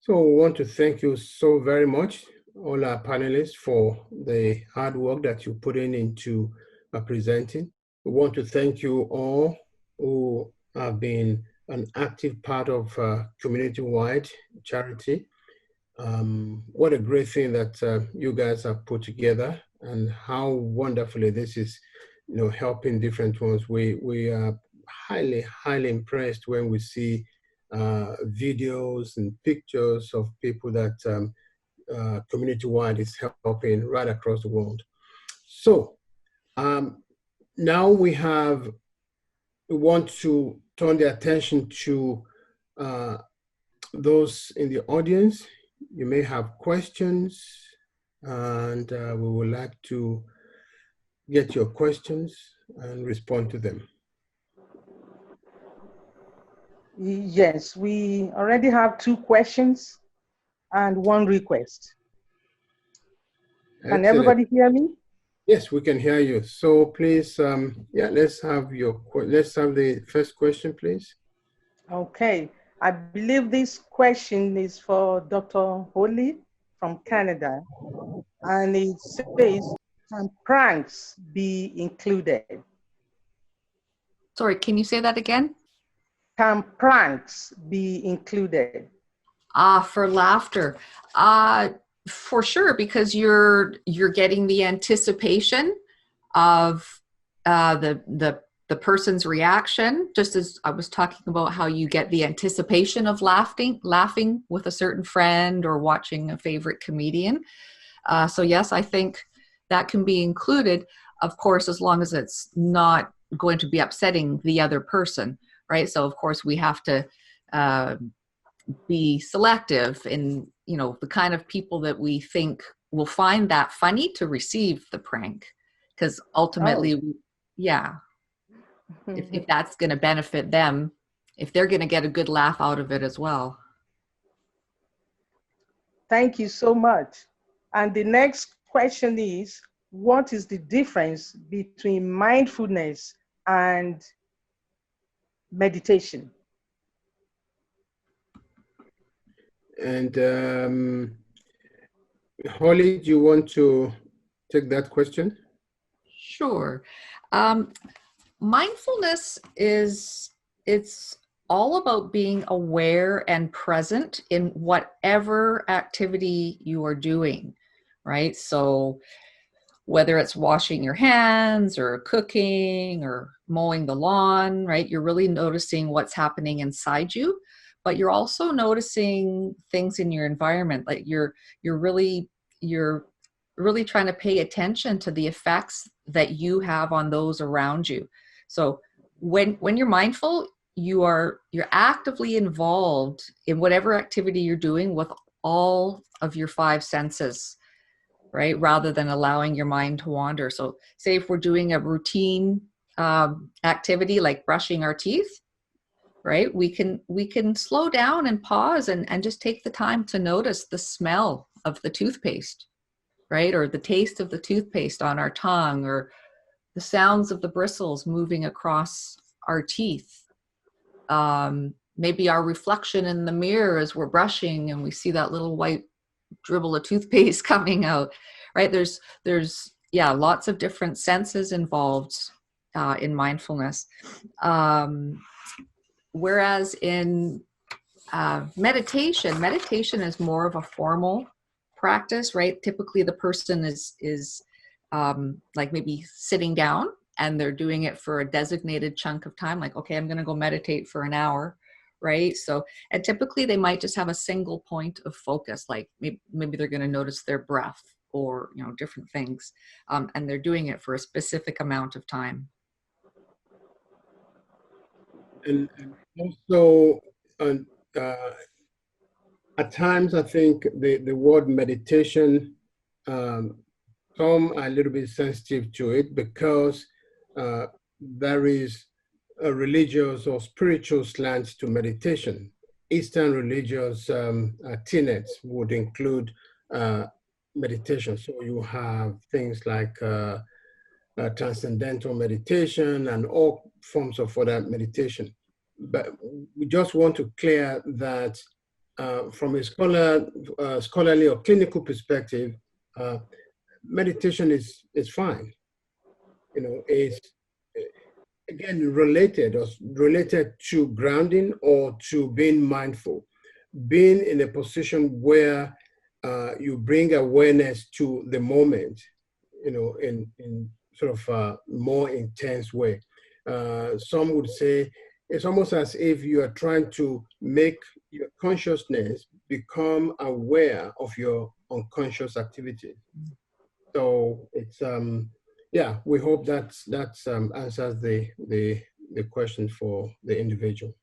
So we want to thank you so very much, all our panelists, for the hard work that you put into presenting. We want to thank you all who have been an active part of community-wide charity. What a great thing that you guys have put together, and how wonderfully this is, helping different ones. We are highly, highly impressed when we see videos and pictures of people that community-wide is helping right across the world. So now we want to turn the attention to those in the audience. You may have questions, and we would like to get your questions and respond to them. Yes, we already have 2 questions and 1 request. Can Excellent. everybody hear me? Yes, we can hear you. So please, yeah, let's have the first question, please. Okay, I believe this question is for Dr. Holly from Canada, and it says, can pranks be included? Sorry, can you say that again? Can pranks be included? For laughter. For sure, because you're getting the anticipation of the person's reaction, just as I was talking about how you get the anticipation of laughing with a certain friend or watching a favorite comedian. So yes, I think that can be included, of course, as long as it's not going to be upsetting the other person, right? So of course we have to be selective in, you know, the kind of people that we think will find that funny to receive the prank, because ultimately, yeah, if that's going to benefit them, if they're going to get a good laugh out of it as well. Thank you so much. And the next question is, what is the difference between mindfulness and meditation? And Holly, do you want to take that question? Sure. Mindfulness it's all about being aware and present in whatever activity you are doing, right? So whether it's washing your hands or cooking or mowing the lawn, right? You're really noticing what's happening inside you, but you're also noticing things in your environment. Like you're really trying to pay attention to the effects that you have on those around you. So when you're mindful, you're actively involved in whatever activity you're doing with all of your 5 senses, right? Rather than allowing your mind to wander. So say if we're doing a routine activity like brushing our teeth, right? We can slow down and pause and just take the time to notice the smell of the toothpaste, right? Or the taste of the toothpaste on our tongue, or the sounds of the bristles moving across our teeth. Maybe our reflection in the mirror as we're brushing and we see that little white dribble of toothpaste coming out, right? There's lots of different senses involved in mindfulness. Whereas in meditation is more of a formal practice, right? Typically the person is like maybe sitting down and they're doing it for a designated chunk of time, like, okay, I'm going to go meditate for an hour, right? So, and typically they might just have a single point of focus, like maybe they're going to notice their breath or, you know, different things, and they're doing it for a specific amount of time. And also, at times, I think the word meditation, some are a little bit sensitive to it because there is a religious or spiritual slant to meditation. Eastern religious tenets would include meditation. So you have things like transcendental meditation and all forms of other meditation. But we just want to clear that from a scholarly or clinical perspective, meditation is fine. You know, it's again related to grounding or to being mindful, being in a position where you bring awareness to the moment, you know, in sort of a more intense way. Some would say it's almost as if you are trying to make your consciousness become aware of your unconscious activity. So it's yeah, we hope that answers the question for the individual.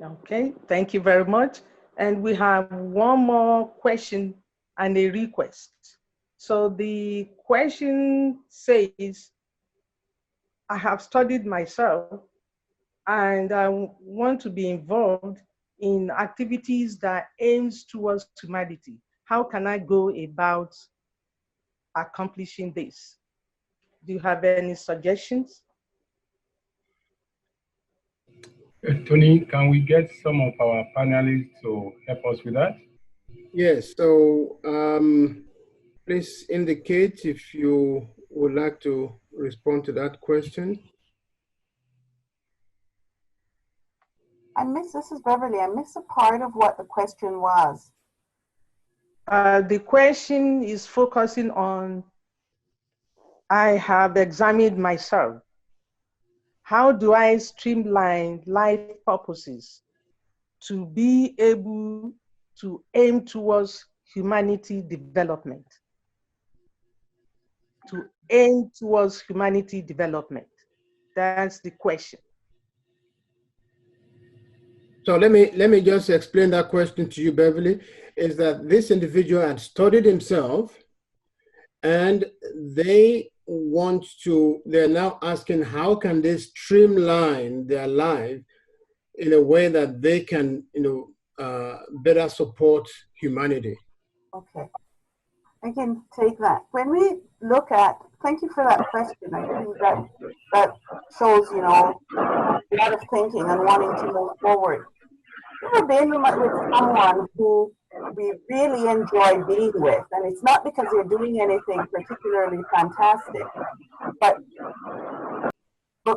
Okay, thank you very much. And we have one more question and a request. So the question says, I have studied myself and I want to be involved in activities that aims towards humanity. How can I go about accomplishing this? Do you have any suggestions? Tony, can we get some of our panelists to help us with that? Yes, so please indicate if you would like to respond to that question. This is Beverly, I missed a part of what the question was. The question is focusing on, I have examined myself. How do I streamline life purposes to be able to aim towards humanity development? To aim towards humanity development. That's the question. So let me just explain that question to you, Beverly, is that this individual had studied himself and they're now asking how can they streamline their life in a way that they can, better support humanity. Okay, I can take that. When we look at, thank you for that question. I think that shows, a lot of thinking and wanting to move forward. Ever been with someone who we really enjoy being with, and it's not because they're doing anything particularly fantastic, but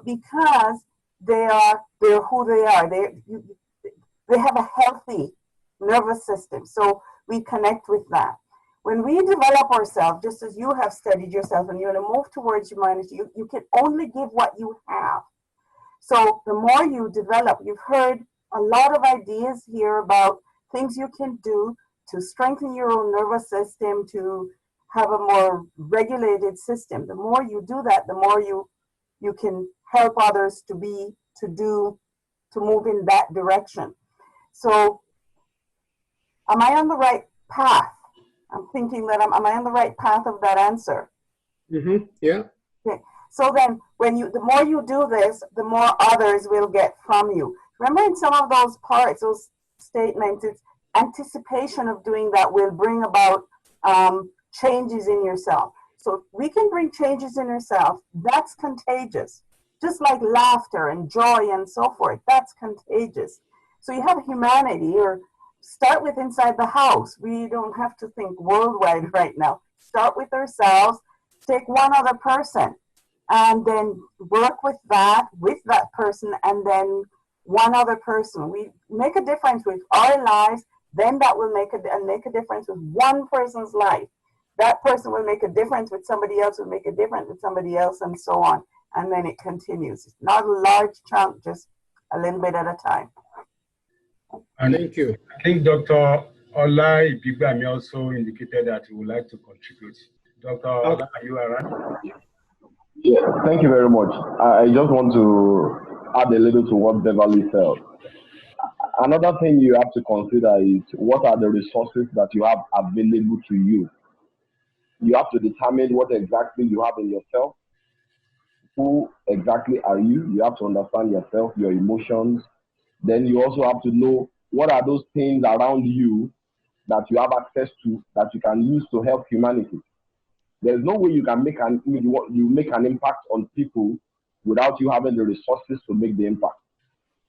because they're who they are. They have a healthy nervous system, so we connect with that. When we develop ourselves, just as you have studied yourself, and you're going to move towards humanity, you can only give what you have. So the more you develop, you've heard a lot of ideas here about things you can do to strengthen your own nervous system, to have a more regulated system. The more you do that, the more you can help others to move in that direction. So am I on the right path? I'm thinking that am I on the right path of that answer? Mm-hmm. Yeah. Okay. So then the more you do this, the more others will get from you. Remember in some of those parts, those statements, it's anticipation of doing that will bring about changes in yourself. So if we can bring changes in yourself, that's contagious. Just like laughter and joy and so forth, that's contagious. So you have humanity, or start with inside the house. We don't have to think worldwide right now. Start with ourselves, take one other person, and then work with that person, and then one other person. We make a difference with our lives, then that will make a difference with one person's life. That person will make a difference with somebody else, will make a difference with somebody else, and so on. And then it continues. It's not a large chunk, just a little bit at a time. And thank you. I think Dr. Ola Ibigbami also indicated that he would like to contribute. Dr. Ola, are you around? Yeah, thank you very much. I just want to add a little to what Beverly said. Another thing you have to consider is what are the resources that you have available to you. You have to determine what exactly you have in yourself. Who exactly are you? You have to understand yourself, your emotions. Then you also have to know what are those things around you that you have access to that you can use to help humanity. There's no way you can make an impact on people without you having the resources to make the impact.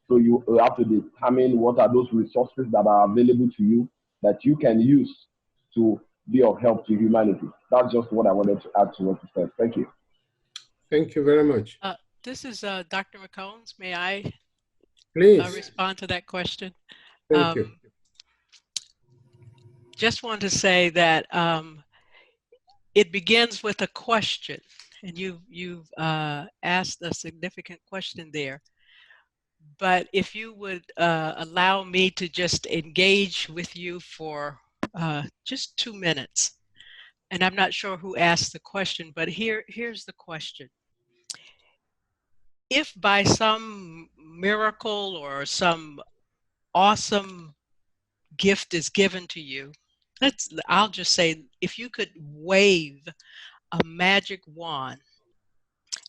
So you have to determine what are those resources that are available to you that you can use to be of help to humanity. That's just what I wanted to add to what you said. Thank you. Thank you very much. This is Dr. McCombs. May I Please respond to that question? Thank you. Just want to say that it begins with a question, and you've asked a significant question there. But if you would allow me to just engage with you for just 2 minutes, and I'm not sure who asked the question, but here's the question. If by some miracle or some awesome gift is given to you, I'll just say, if you could wave a magic wand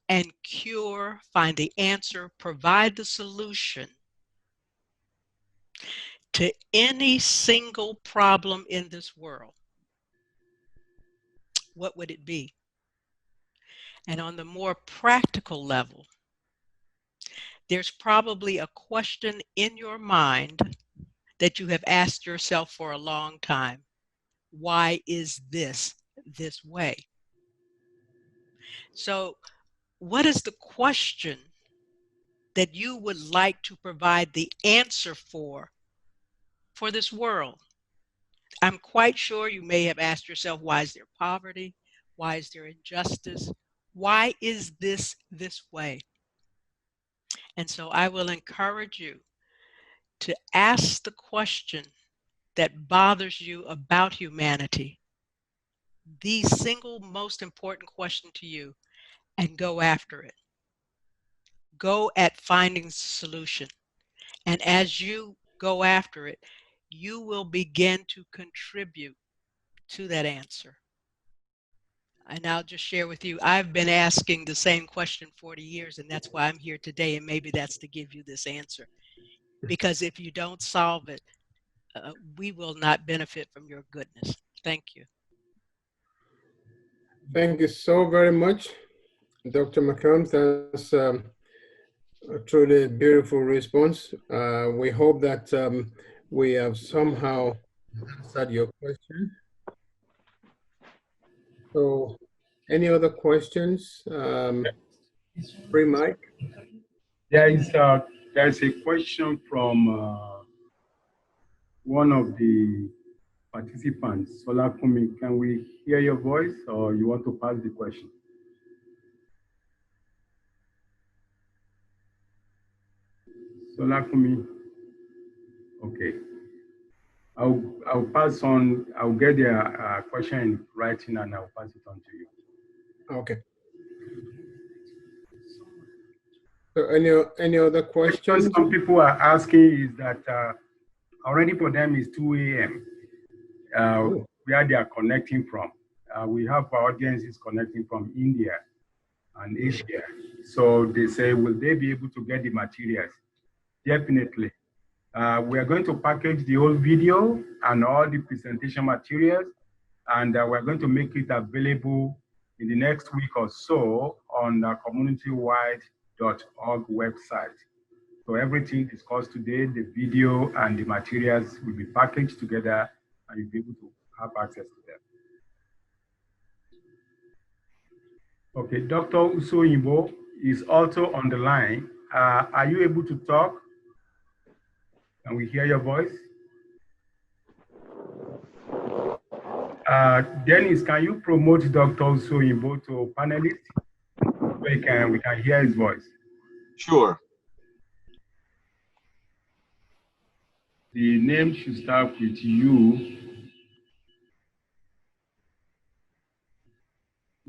and cure, find the answer, provide the solution to any single problem in this world, what would it be? And on the more practical level, there's probably a question in your mind that you have asked yourself for a long time. Why is this way? So what is the question that you would like to provide the answer for this world? I'm quite sure you may have asked yourself, why is there poverty? Why is there injustice? Why is this way? And so I will encourage you to ask the question that bothers you about humanity, the single most important question to you, and go after it. Go at finding the solution. And as you go after it, you will begin to contribute to that answer. And I'll just share with you, I've been asking the same question 40 years, and that's why I'm here today. And maybe that's to give you this answer. Because if you don't solve it, we will not benefit from your goodness. Thank you. Thank you so very much, Dr. McCombs. That's a truly beautiful response. We hope that we have somehow answered your question. So, any other questions? Free mic. There's a question from one of the participants, Solakumi. Can we hear your voice, or you want to pass the question? Solakumi. Okay. I'll pass on. I'll get the question in writing and I'll pass it on to you. Okay. So any other questions? Some people are asking is that already for them is 2 a.m. Where they are connecting from. We have our audiences connecting from India and Asia. So they say, will they be able to get the materials? Definitely. We are going to package the whole video and all the presentation materials, and we're going to make it available in the next week or so on the communitywide.org website. So everything discussed today, the video and the materials will be packaged together and you'll be able to have access to them. Okay, Dr. Usoyimbo is also on the line. Are you able to talk? Can we hear your voice? Dennis, can you promote Dr. Usoyimbo to panelists? We can hear his voice. Sure. The name should start with you.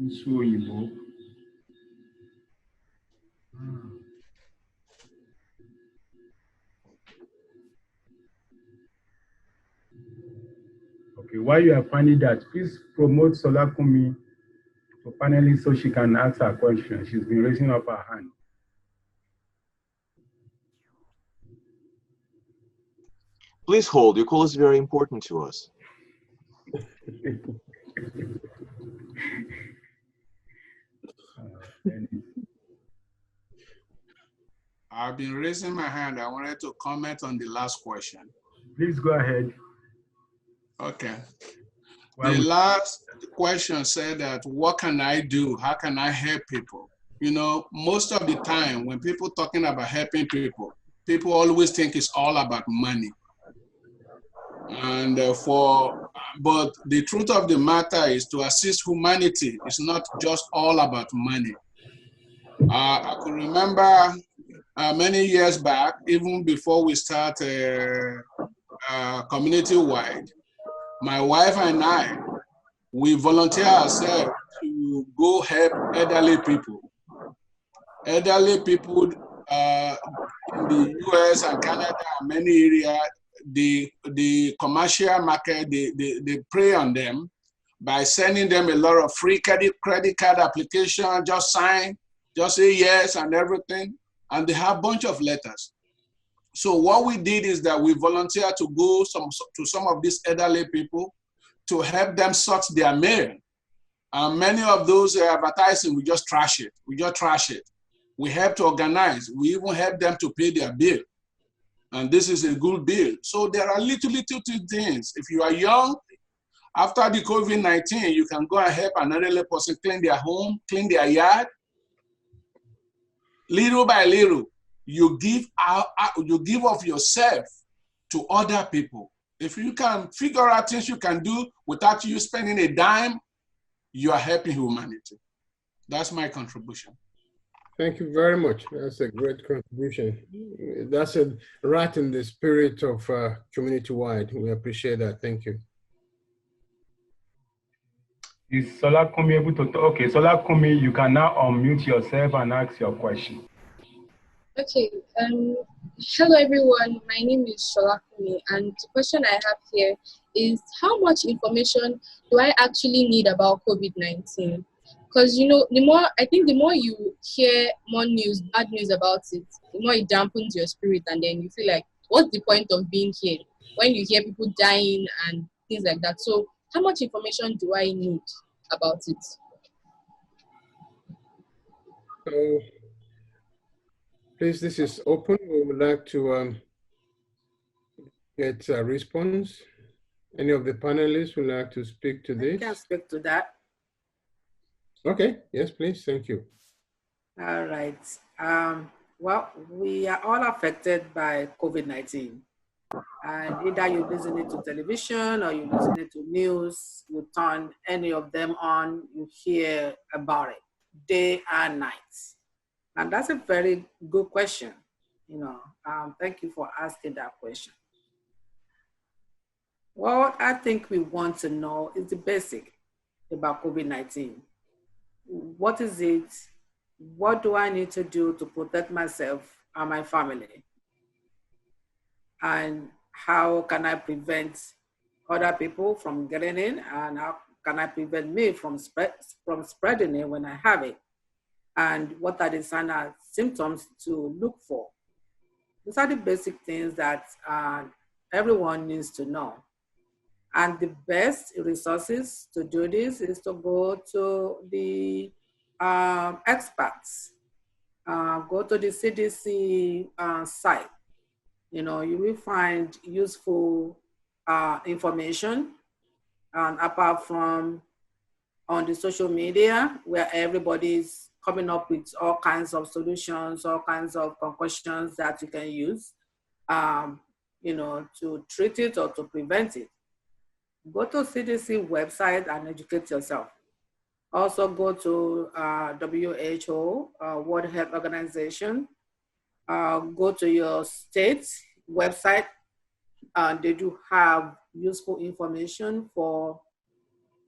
Usoyimbo. Okay, while you are finding that, please promote Solakumi to panelists so she can ask her question. She's been raising up her hand. Please hold. Your call is very important to us. I've been raising my hand. I wanted to comment on the last question. Please go ahead. Okay. The last question said that, what can I do? How can I help people? You know, most of the time when people talking about helping people, people always think it's all about money. And but the truth of the matter is to assist humanity. It's not just all about money. I could remember many years back, even before we start community-wide, my wife and I, we volunteer ourselves to go help elderly people. Elderly people in the US and Canada and many areas, the commercial market, they prey on them by sending them a lot of free credit card application, just sign just say yes and everything, and they have a bunch of letters. So what we did is that we volunteered to go to some of these elderly people to help them sort their mail. And many of those advertising, we just trash it. We just trash it. We help to organize. We even help them to pay their bill. And this is a good bill. So there are little things. If you are young, after the COVID-19, you can go and help an elderly person clean their home, clean their yard. Little by little, you give of yourself to other people. If you can figure out things you can do without you spending a dime, you are helping humanity. That's my contribution. Thank you very much. That's a great contribution. That's right in the spirit of community-wide. We appreciate that. Thank you. Is Solakumi able to talk? Okay, Solakumi, you can now unmute yourself and ask your question. Okay, hello everyone, my name is Sholakumi, and the question I have here is how much information do I actually need about COVID-19? Because, you know, the more you hear more news, bad news about it, the more it dampens your spirit, and then you feel like, what's the point of being here when you hear people dying and things like that? So how much information do I need about it? So, please, this is open. We would like to get a response. Any of the panelists would like to speak to this? I can speak to that. Okay, yes, please, thank you. All right. Well, we are all affected by COVID-19. And either you're listening to television or you're listening to news, you turn any of them on, you hear about it day and night. And that's a very good question. You know, thank you for asking that question. What I think we want to know is the basic about COVID-19. What is it? What do I need to do to protect myself and my family? And how can I prevent other people from getting in? And how can I prevent me from spreading it when I have it? And what are the signs and symptoms to look for? These are the basic things that everyone needs to know. And the best resources to do this is to go to the experts, go to the CDC site. You know, you will find useful information, and apart from on the social media where everybody's coming up with all kinds of solutions, all kinds of concoctions that you can use, you know, to treat it or to prevent it. Go to CDC website and educate yourself. Also go to WHO, World Health Organization. Go to your state website. They do have useful information for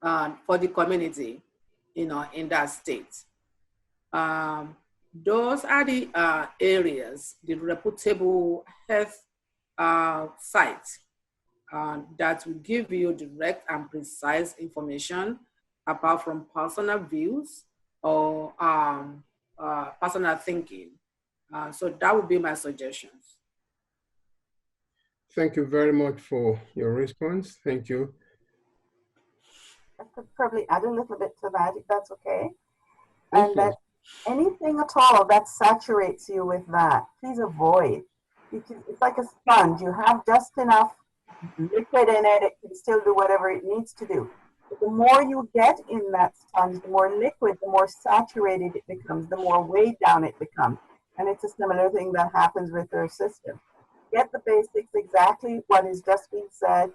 the community, you know, in that state. Those are the areas, the reputable health sites that will give you direct and precise information apart from personal views or personal thinking. So that would be my suggestions. Thank you very much for your response. Thank you. I could probably add a little bit to that, if that's okay. And that anything at all that saturates you with that, please avoid. It's like a sponge. You have just enough liquid in it, it can still do whatever it needs to do. But the more you get in that sponge, the more liquid, the more saturated it becomes, the more weighed down it becomes. And it's a similar thing that happens with your system. Get the basics, exactly what is just being said,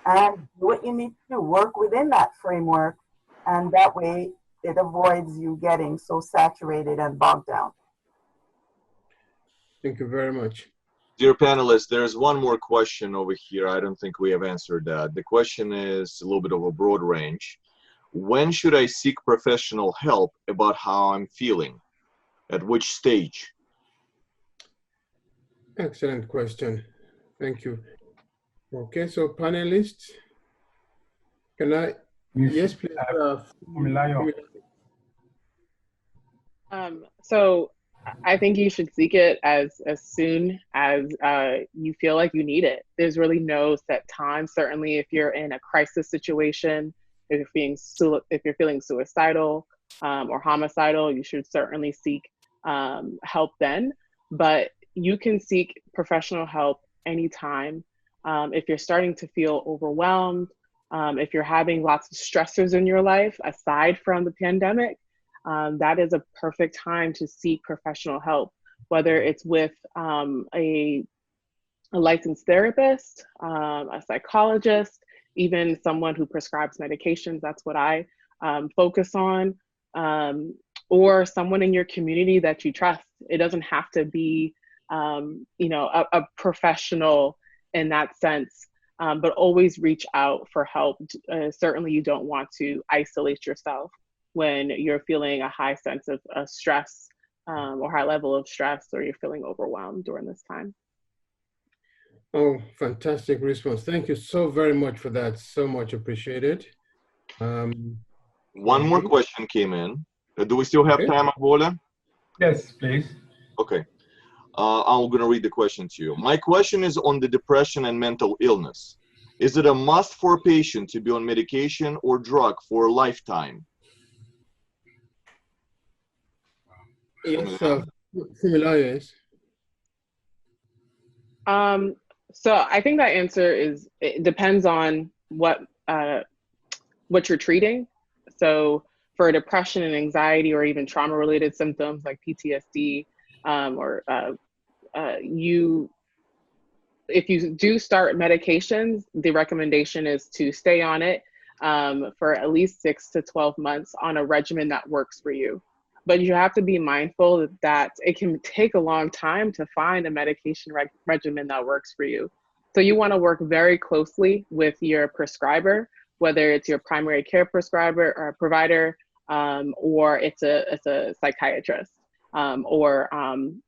and do what you need to do. Work within that framework, and that way it avoids you getting so saturated and bogged down. Thank you very much. Dear panelists, there's one more question over here. I don't think we have answered that. The question is a little bit of a broad range. When should I seek professional help about how I'm feeling? At which stage? Excellent question. Thank you. Okay, so panelists, can I? Yes, please. So I think you should seek it as soon as you feel like you need it. There's really no set time. Certainly, if you're in a crisis situation, if you're feeling suicidal or homicidal, you should certainly seek help then. But you can seek professional help anytime. If you're starting to feel overwhelmed, if you're having lots of stressors in your life aside from the pandemic, that is a perfect time to seek professional help, whether it's with a licensed therapist, a psychologist, even someone who prescribes medications. That's what I focus on, or someone in your community that you trust. It doesn't have to be, a professional in that sense, but always reach out for help. Certainly, you don't want to isolate yourself when you're feeling a high sense of stress or high level of stress, or you're feeling overwhelmed during this time. Oh, fantastic response. Thank you so very much for that. So much appreciated. One more question came in. Do we still have time, Avola? Yes, please. Okay. I'm going to read the question to you. My question is on the depression and mental illness. Is it a must for a patient to be on medication or drug for a lifetime? Yes, yes. So I think that answer it depends on what you're treating. So for depression and anxiety, or even trauma-related symptoms like PTSD, if you do start medications, the recommendation is to stay on it for at least 6 to 12 months on a regimen that works for you. But you have to be mindful that it can take a long time to find a medication regimen that works for you. So you want to work very closely with your prescriber, whether it's your primary care prescriber or provider, or it's a psychiatrist, or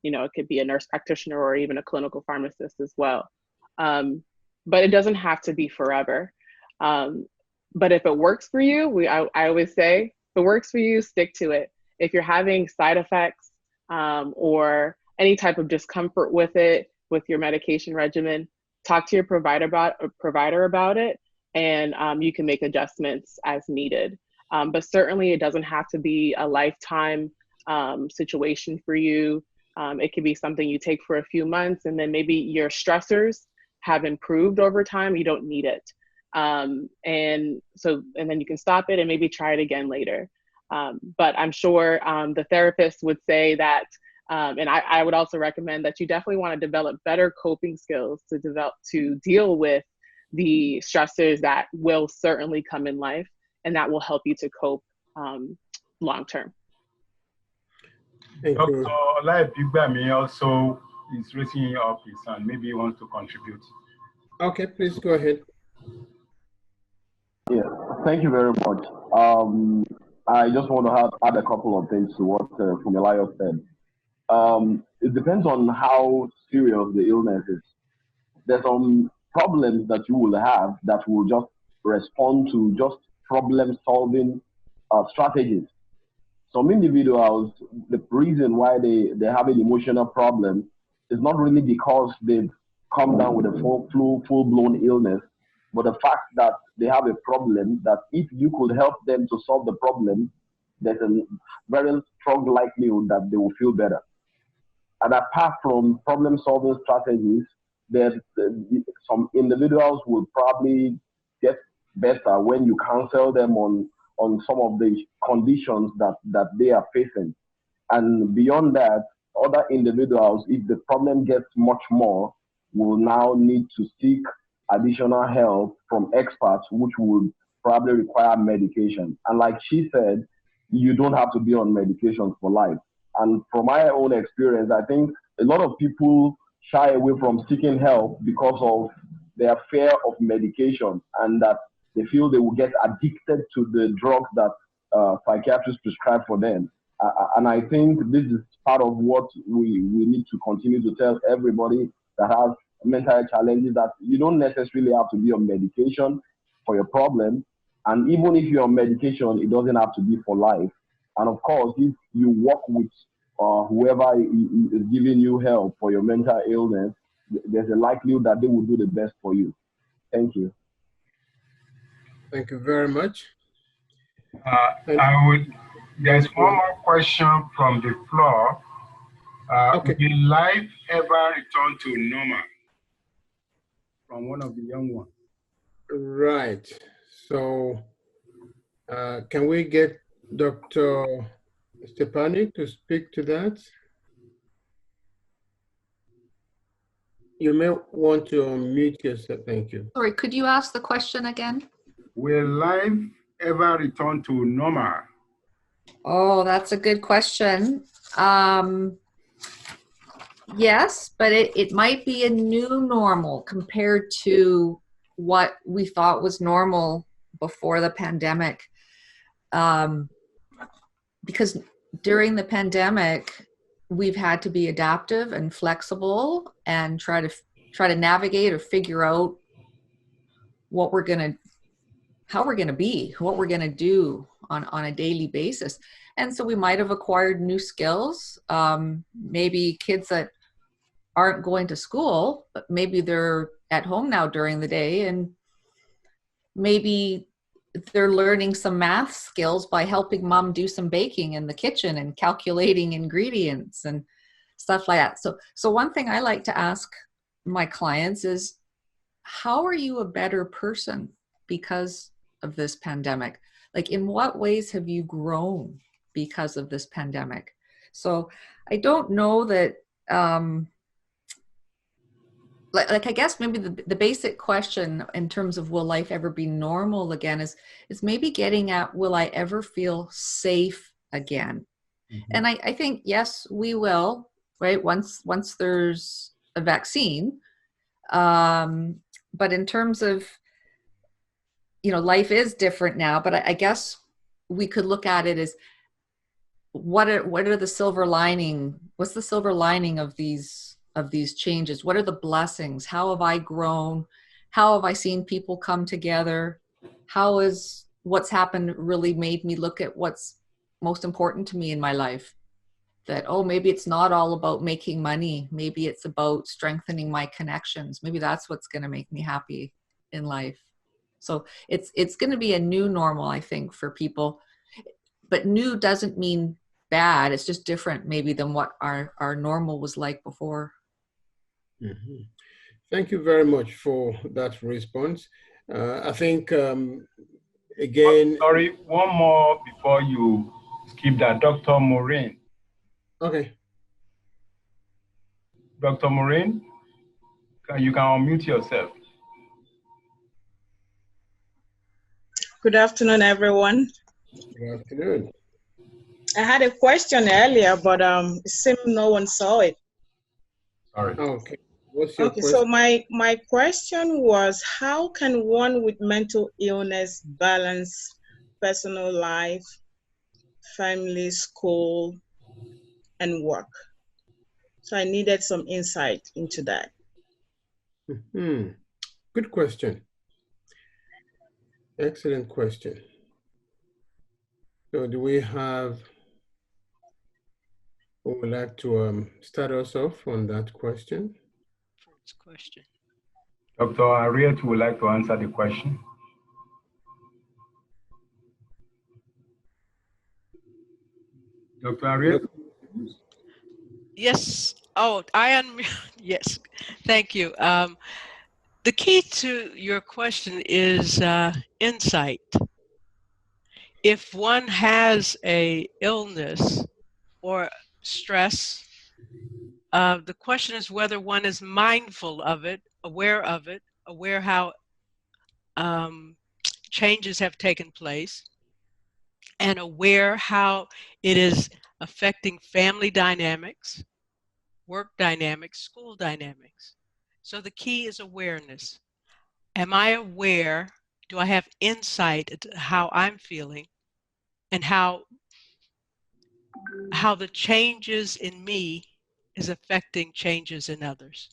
it could be a nurse practitioner or even a clinical pharmacist as well. But it doesn't have to be forever. But if it works for you, I always say, if it works for you, stick to it. If you're having side effects or any type of discomfort with your medication regimen, talk to your provider about it, and you can make adjustments as needed. But certainly it doesn't have to be a lifetime situation for you. It could be something you take for a few months, and then maybe your stressors have improved over time. You don't need it. And then you can stop it and maybe try it again later. But I'm sure the therapist would say that, and I would also recommend that you definitely want to develop better coping skills to deal with the stressors that will certainly come in life, and that will help you to cope long term. Dr. Olaibigbe also is raising up his hand. Maybe he wants to contribute. Okay, please go ahead. Yeah, thank you very much. I just want to add a couple of things to what Funmilayo said. It depends on how serious the illness is. There's some problems that you will have that will just respond to just problem-solving strategies. Some individuals, the reason why they have an emotional problem is not really because they've come down with a full-blown illness, but the fact that they have a problem that if you could help them to solve the problem, there's a very strong likelihood that they will feel better. And apart from problem-solving strategies, there's some individuals will probably get better when you counsel them on some of the conditions that they are facing. And beyond that, other individuals, if the problem gets much more, will now need to seek additional help from experts, which would probably require medication. And like she said, you don't have to be on medication for life. And from my own experience, I think a lot of people shy away from seeking help because of their fear of medication, and that they feel they will get addicted to the drugs that psychiatrists prescribe for them. And I think this is part of what we need to continue to tell everybody that has mental health challenges, that you don't necessarily have to be on medication for your problem. And even if you're on medication, it doesn't have to be for life. And of course, if you work with whoever is giving you help for your mental illness, there's a likelihood that they will do the best for you. Thank you. Thank you very much. There's one more question from the floor. Okay. Will life ever return to normal? From one of the young ones. Right. So can we get Dr. Stepani to speak to that? You may want to unmute yourself. Thank you. Sorry, could you ask the question again? Will life ever return to normal? Oh, that's a good question. Yes, but it might be a new normal compared to what we thought was normal before the pandemic. Because during the pandemic, we've had to be adaptive and flexible and try to navigate or figure out how we're gonna be, what we're gonna do on a daily basis. And so we might have acquired new skills. Maybe kids that aren't going to school, but maybe they're at home now during the day, and maybe they're learning some math skills by helping mom do some baking in the kitchen and calculating ingredients and stuff like that. So one thing I like to ask my clients is, how are you a better person because of this pandemic? Like, in what ways have you grown because of this pandemic? So I don't know that, like I guess maybe the basic question in terms of will life ever be normal again is maybe getting at, will I ever feel safe again? Mm-hmm. And I think, yes, we will, right? Once there's a vaccine. But in terms of, life is different now, but I guess we could look at it as, what are the silver lining? What's the silver lining of these changes? What are the blessings? How have I grown? How have I seen people come together? How is what's happened really made me look at what's most important to me in my life? That, oh, maybe it's not all about making money. Maybe it's about strengthening my connections. Maybe that's what's going to make me happy in life. So it's going to be a new normal, I think, for people. But new doesn't mean bad. It's just different maybe than what our normal was like before. Mm-hmm. Thank you very much for that response. I think, again... Sorry, one more before you skip that. Dr. Maureen. Okay. Dr. Maureen, you can unmute yourself. Good afternoon, everyone. Good afternoon. I had a question earlier, but it seemed no one saw it. Sorry. Okay. What's your question? So my question was, how can one with mental illness balance personal life, family, school, and work? So I needed some insight into that. Mm-hmm. Good question. Excellent question. So do we have who would like to start us off on that question? First question. Dr. Harriet would like to answer the question. Dr. Harriet? Yes. Oh, yes. Thank you. The key to your question is insight. If one has a illness or stress, the question is whether one is mindful of it, aware how changes have taken place, and aware how it is affecting family dynamics, work dynamics, school dynamics. So the key is awareness. Am I aware? Do I have insight into how I'm feeling and how the changes in me is affecting changes in others?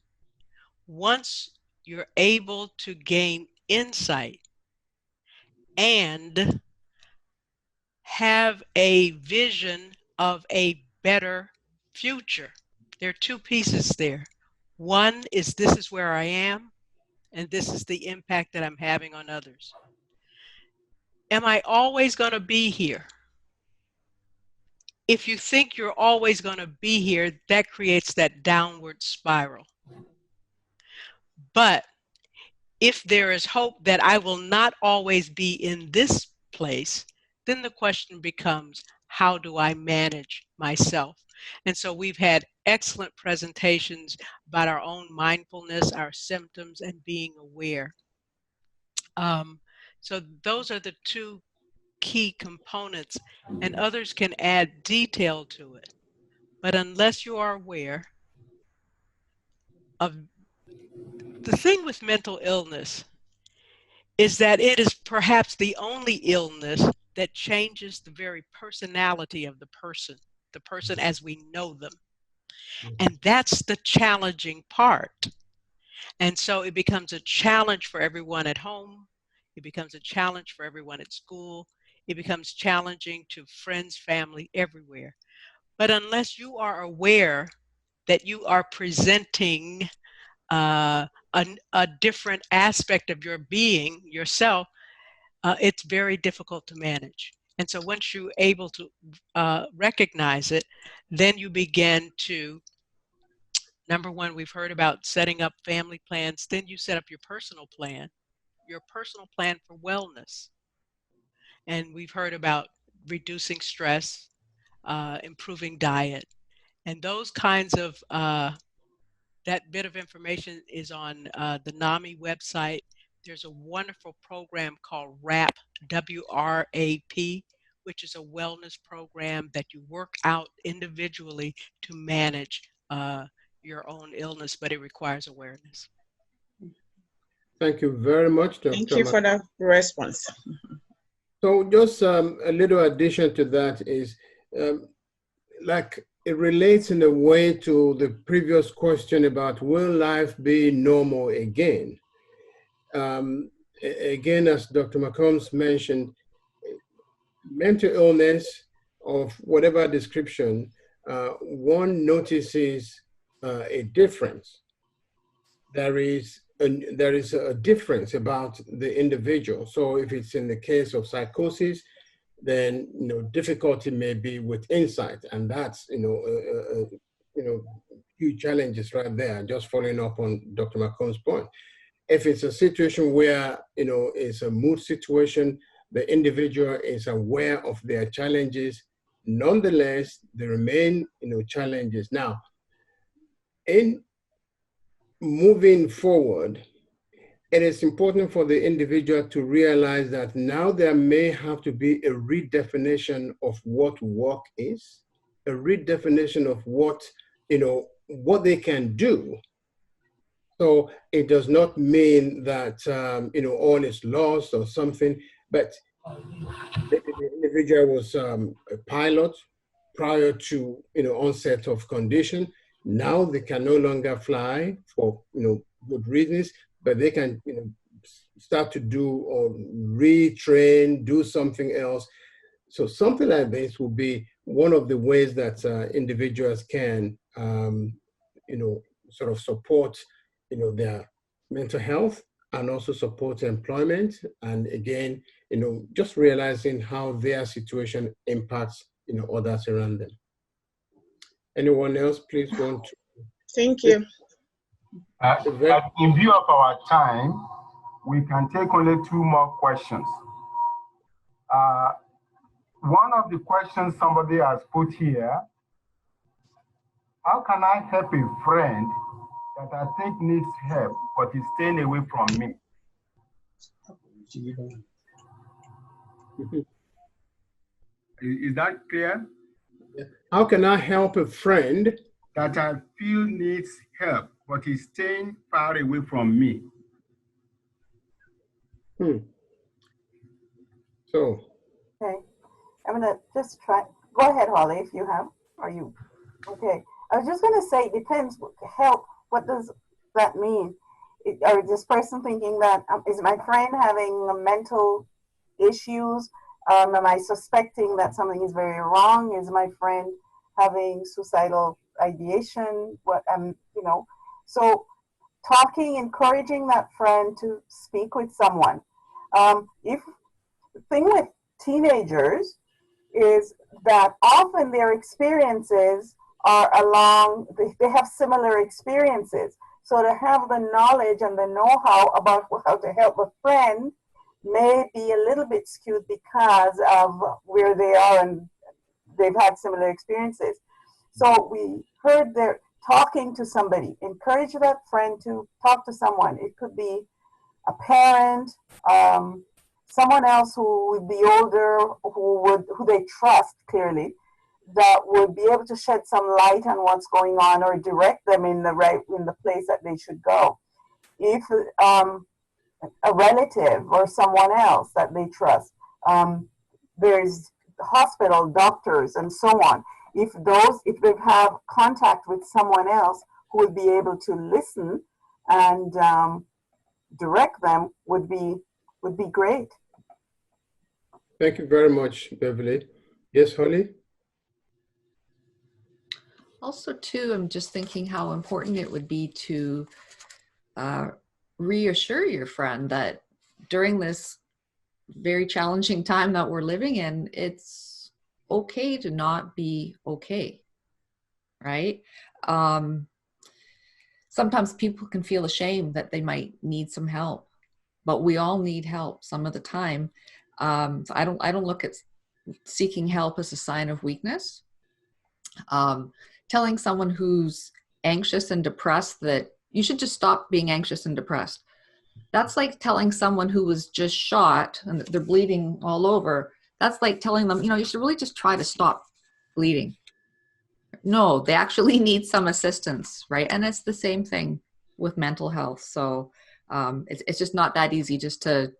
Once you're able to gain insight and have a vision of a better future. There are two pieces there. One is this is where I am, and this is the impact that I'm having on others. Am I always going to be here? If you think you're always going to be here, that creates that downward spiral. But if there is hope that I will not always be in this place, then the question becomes, how do I manage myself? And so we've had excellent presentations about our own mindfulness, our symptoms, and being aware. So those are the two key components, and others can add detail to it. But unless you are aware of the thing with mental illness is that it is perhaps the only illness that changes the very personality of the person as we know them. And that's the challenging part. And so it becomes a challenge for everyone at home. It becomes a challenge for everyone at school. It becomes challenging to friends, family, everywhere. But unless you are aware that you are presenting a different aspect of your being, yourself, it's very difficult to manage. And so once you're able to recognize it, then you begin to, number one, we've heard about setting up family plans, then you set up your personal plan for wellness. And we've heard about reducing stress, improving diet, and those kinds of, that bit of information is on the NAMI website. There's a wonderful program called WRAP, W-R-A-P, which is a wellness program that you work out individually to manage your own illness, but it requires awareness. Thank you very much, Dr. Thank you for that response. So just a little addition to that is, like it relates in a way to the previous question about will life be normal again? Again, as Dr. McCombs mentioned, mental illness of whatever description, one notices a difference. There is a difference about the individual. So if it's in the case of psychosis, then difficulty may be with insight, and that's huge challenges right there. Just following up on Dr. McComb's point, if it's a situation where it's a mood situation, the individual is aware of their challenges. Nonetheless, there remain challenges. Now, in moving forward, it is important for the individual to realize that now there may have to be a redefinition of what work is, a redefinition of what they can do. So it does not mean that all is lost or something, but the individual was a pilot prior to onset of condition. Now they can no longer fly for good reasons, but they can start to do or retrain, do something else. So something like this will be one of the ways that individuals can sort of support their mental health and also support employment. And again, just realizing how their situation impacts others around them. Anyone else, please want to? Thank you. But in view of our time, we can take only 2 more questions. One of the questions somebody has put here: how can I help a friend that I think needs help but is staying away from me? Is that clear? How can I help a friend that I feel needs help but is staying far away from me? So. Okay, I'm gonna just try. Go ahead, Holly, if you have. Are you? Okay, I was just gonna say, it depends. Help. What does that mean? Or this person thinking that is my friend having mental issues? Am I suspecting that something is very wrong? Is my friend having suicidal ideation? You know, so talking, encouraging that friend to speak with someone. If the thing with teenagers is that often their experiences are they have similar experiences. So to have the knowledge and the know-how about how to help a friend may be a little bit skewed because of where they are and they've had similar experiences. So we heard they're talking to somebody. Encourage that friend to talk to someone. It could be a parent, someone else who would be older, who they trust clearly, that would be able to shed some light on what's going on or direct them in the place that they should go. If a relative or someone else that they trust, there's hospital doctors and so on. If they have contact with someone else who would be able to listen and direct them, would be great. Thank you very much, Beverly. Yes, Holly? Also, too, I'm just thinking how important it would be to reassure your friend that during this very challenging time that we're living in, it's okay to not be okay, right? Sometimes people can feel ashamed that they might need some help, but we all need help some of the time. So I don't look at seeking help as a sign of weakness. Telling someone who's anxious and depressed that you should just stop being anxious and depressed. That's like telling someone who was just shot and they're bleeding all over. That's like telling them, you should really just try to stop bleeding. No, they actually need some assistance, right? And it's the same thing with mental health. So it's just not that easy just to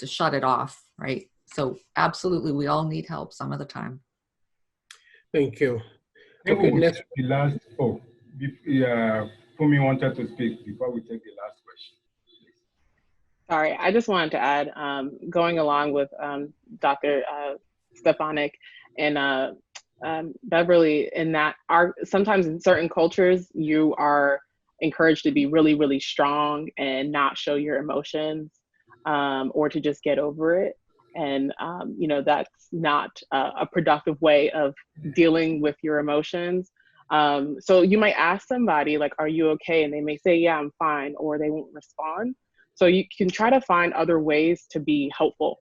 shut it off, right? So absolutely, we all need help some of the time. Thank you. Okay, next. The last, Fumi wanted to speak before we take the last question. Sorry, I just wanted to add, going along with Dr. Stefanik and Beverly, in that sometimes in certain cultures, you are encouraged to be really, really strong and not show your emotions, or to just get over it. And, that's not a productive way of dealing with your emotions. So you might ask somebody like, are you okay? And they may say, yeah, I'm fine, or they won't respond. So you can try to find other ways to be helpful,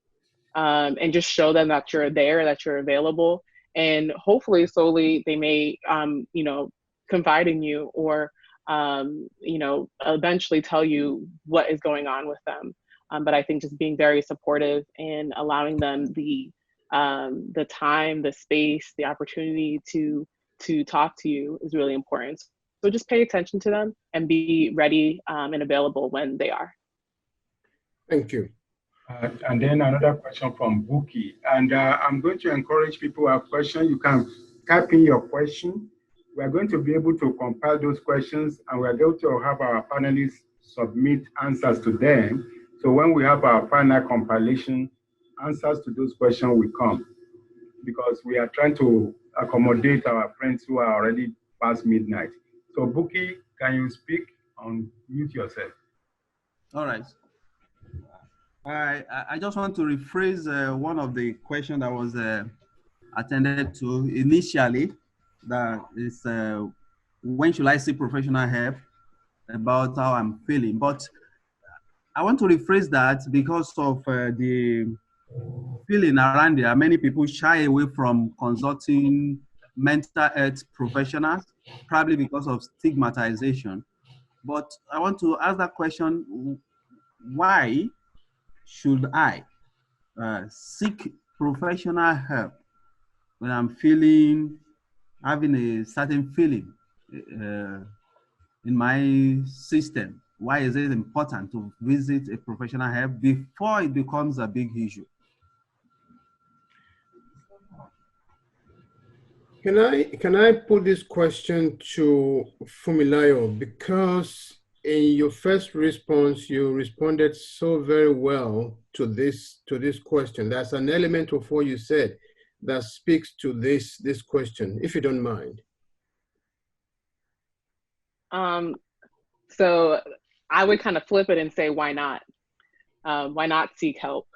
and just show them that you're there, that you're available. And hopefully slowly they may, confide in you, or, eventually tell you what is going on with them. But I think just being very supportive and allowing them the time, the space, the opportunity to talk to you is really important. So just pay attention to them and be ready and available when they are. Thank you. And then another question from Buki. And I'm going to encourage people who have questions. You can type in your question. We're going to be able to compile those questions, and we're going to have our panelists submit answers to them. So when we have our final compilation, answers to those questions will come, because we are trying to accommodate our friends who are already past midnight. So Buki, can you speak? Unmute yourself. All right. I just want to rephrase one of the questions that was attended to initially. That is, when should I seek professional help about how I'm feeling? But I want to rephrase that because of the feeling around there. Many people shy away from consulting mental health professionals, probably because of stigmatization. But I want to ask that question: why should I seek professional help when I'm having a certain feeling in my system? Why is it important to visit a professional help before it becomes a big issue? Can I put this question to Fumilayo? Because in your first response, you responded so very well to this question. There's an element of what you said that speaks to this question, if you don't mind. So I would kind of flip it and say, why not? Why not seek help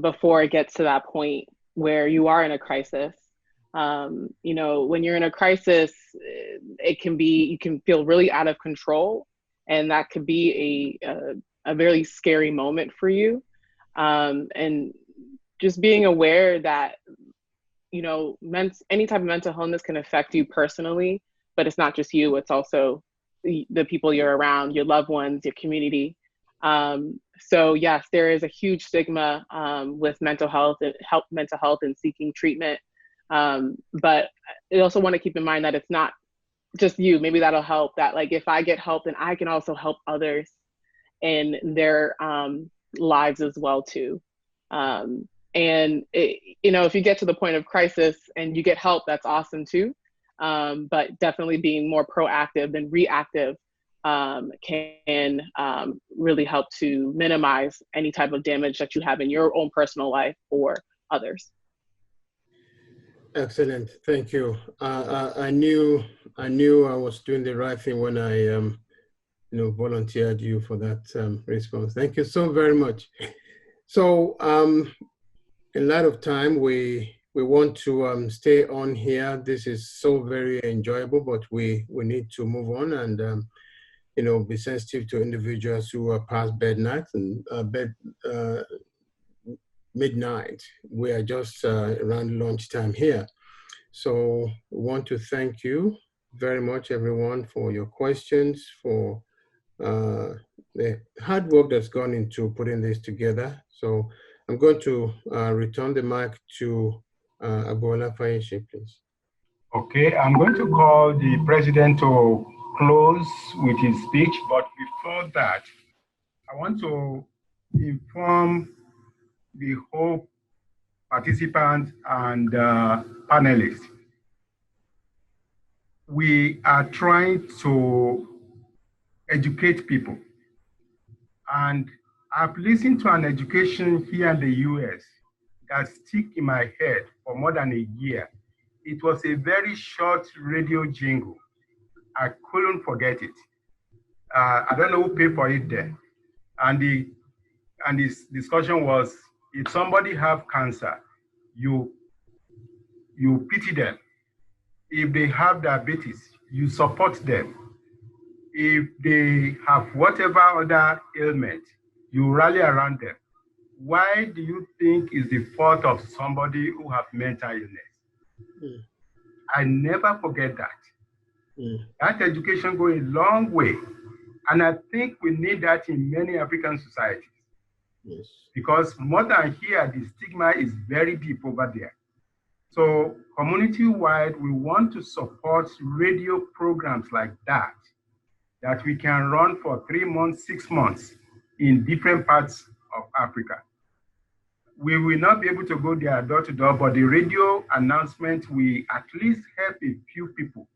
before it gets to that point where you are in a crisis? You know, when you're in a crisis, it can be, you can feel really out of control, and that could be a very scary moment for you. And just being aware that, you know, any type of mental illness can affect you personally, but it's not just you, it's also the people you're around, your loved ones, your community. So yes, there is a huge stigma with mental health and seeking treatment. But I also want to keep in mind that it's not just you. Maybe that'll help, that like if I get help, then I can also help others in their lives as well too. And you know, if you get to the point of crisis and you get help, that's awesome too. But definitely being more proactive than reactive can really help to minimize any type of damage that you have in your own personal life or others. Excellent, thank you. I knew I was doing the right thing when I you know, volunteered you for that response. Thank you so very much. So in light of time, we want to stay on here. This is so very enjoyable, but we need to move on and you know, be sensitive to individuals who are past midnight. We are just around lunchtime here. So we want to thank you very much, everyone, for your questions, for the hard work that's gone into putting this together. So I'm going to return the mic to Agboola Fayinse, please. Okay, I'm going to call the president to close with his speech, but before that, I want to inform the whole participants and panelists. We are trying to educate people. And I've listened to an education here in the US that stuck in my head for more than a year. It was a very short radio jingle. I couldn't forget it. I don't know who paid for it there. And this discussion was, if somebody have cancer, you pity them. If they have diabetes, you support them. If they have whatever other ailment, you rally around them. Why do you think is the fault of somebody who have mental illness? I never forget that. That education goes a long way. And I think we need that in many African societies. Yes. Because more than here, the stigma is very deep over there. So community-wide, we want to support radio programs like that we can run for 3 months, 6 months in different parts of Africa. We will not be able to go there door to door, but the radio announcement will at least help a few people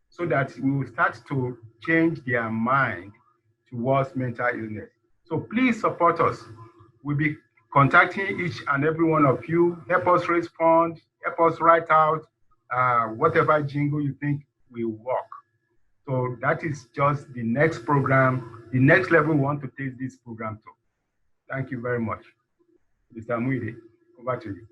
so that we will start to change their mind towards mental illness. So please support us. We'll be contacting each and every one of you. Help us raise funds, help us write out whatever jingle you think will work. So that is just the next program, the next level we want to take this program to. Thank you very much. Mr. Muide, over to you.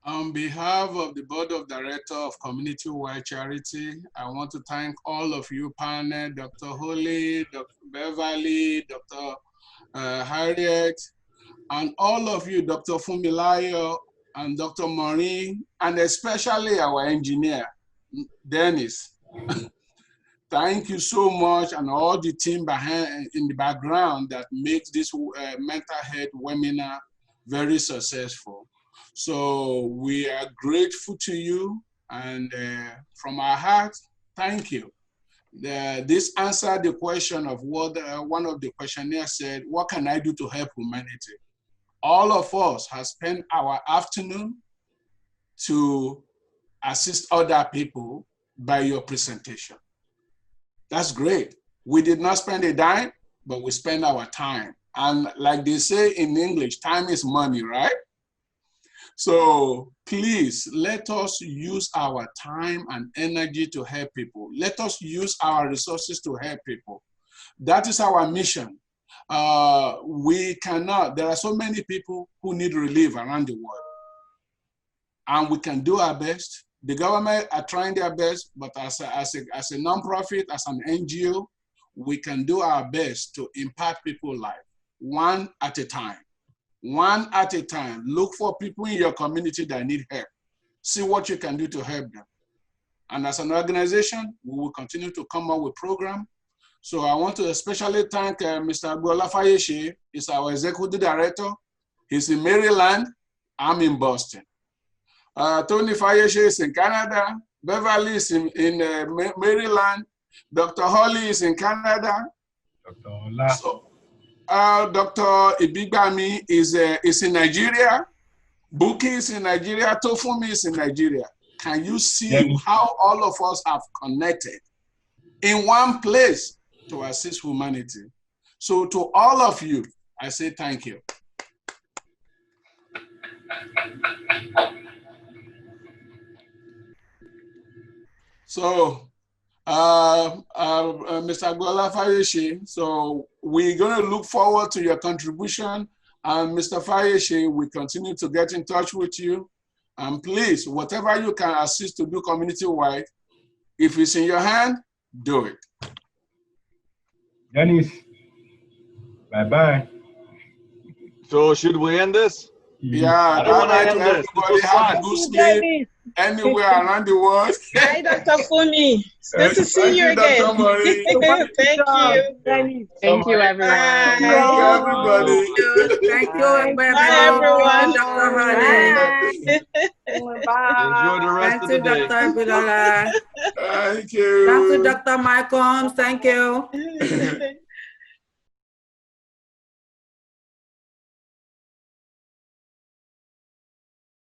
On behalf of the Board of Directors of Community-Wide Charity, I want to thank all of you panel, Dr. Holly, Dr. Beverly, Dr. Harriet, and all of you, Dr. Fumilayo and Dr. Maureen, and especially our engineer, Dennis. Thank you so much, and all the team in the background that makes this mental health webinar very successful. So we are grateful to you, and from our heart, thank you. This answered the question of what one of the questionnaires said, what can I do to help humanity? All of us have spent our afternoon to assist other people by your presentation. That's great. We did not spend a dime, but we spend our time. And like they say in English, time is money, right? So please let us use our time and energy to help people. Let us use our resources to help people. That is our mission. We cannot, there are so many people who need relief around the world. And we can do our best. The government are trying their best, but as a nonprofit, as an NGO, we can do our best to impact people's life, one at a time. One at a time. Look for people in your community that need help. See what you can do to help them. And as an organization, we will continue to come up with programs. So I want to especially thank Mr. Agbola Fayeshe. He's our executive director. He's in Maryland. I'm in Boston. Tony Fayeshe is in Canada. Beverly is in Maryland. Dr. Holly is in Canada. Dr. Ola. So, Dr. Ibigbami is in Nigeria. Buki is in Nigeria. Tofumi is in Nigeria. Can you see how all of us have connected in one place to assist humanity? So to all of you, I say thank you. So, Mr. Agbola Fayeshe, so we're going to look forward to your contribution. And Mr. Fayeshe, we continue to get in touch with you. And please, whatever you can assist to do community-wide, if it's in your hand, do it. Dennis, bye-bye. So should we end this? Yeah, good night to everybody. Have a good sleep anywhere around the world. Hi, Dr. Fumi. It's good to see you again. Thank you. Thank you, everyone. Thank you, everybody. Thank you, Bye, everyone. Dr. Honey. Enjoy the rest of the day. Dr. Budola. Thank you. Thank you, Dr. Malcolm. Thank you.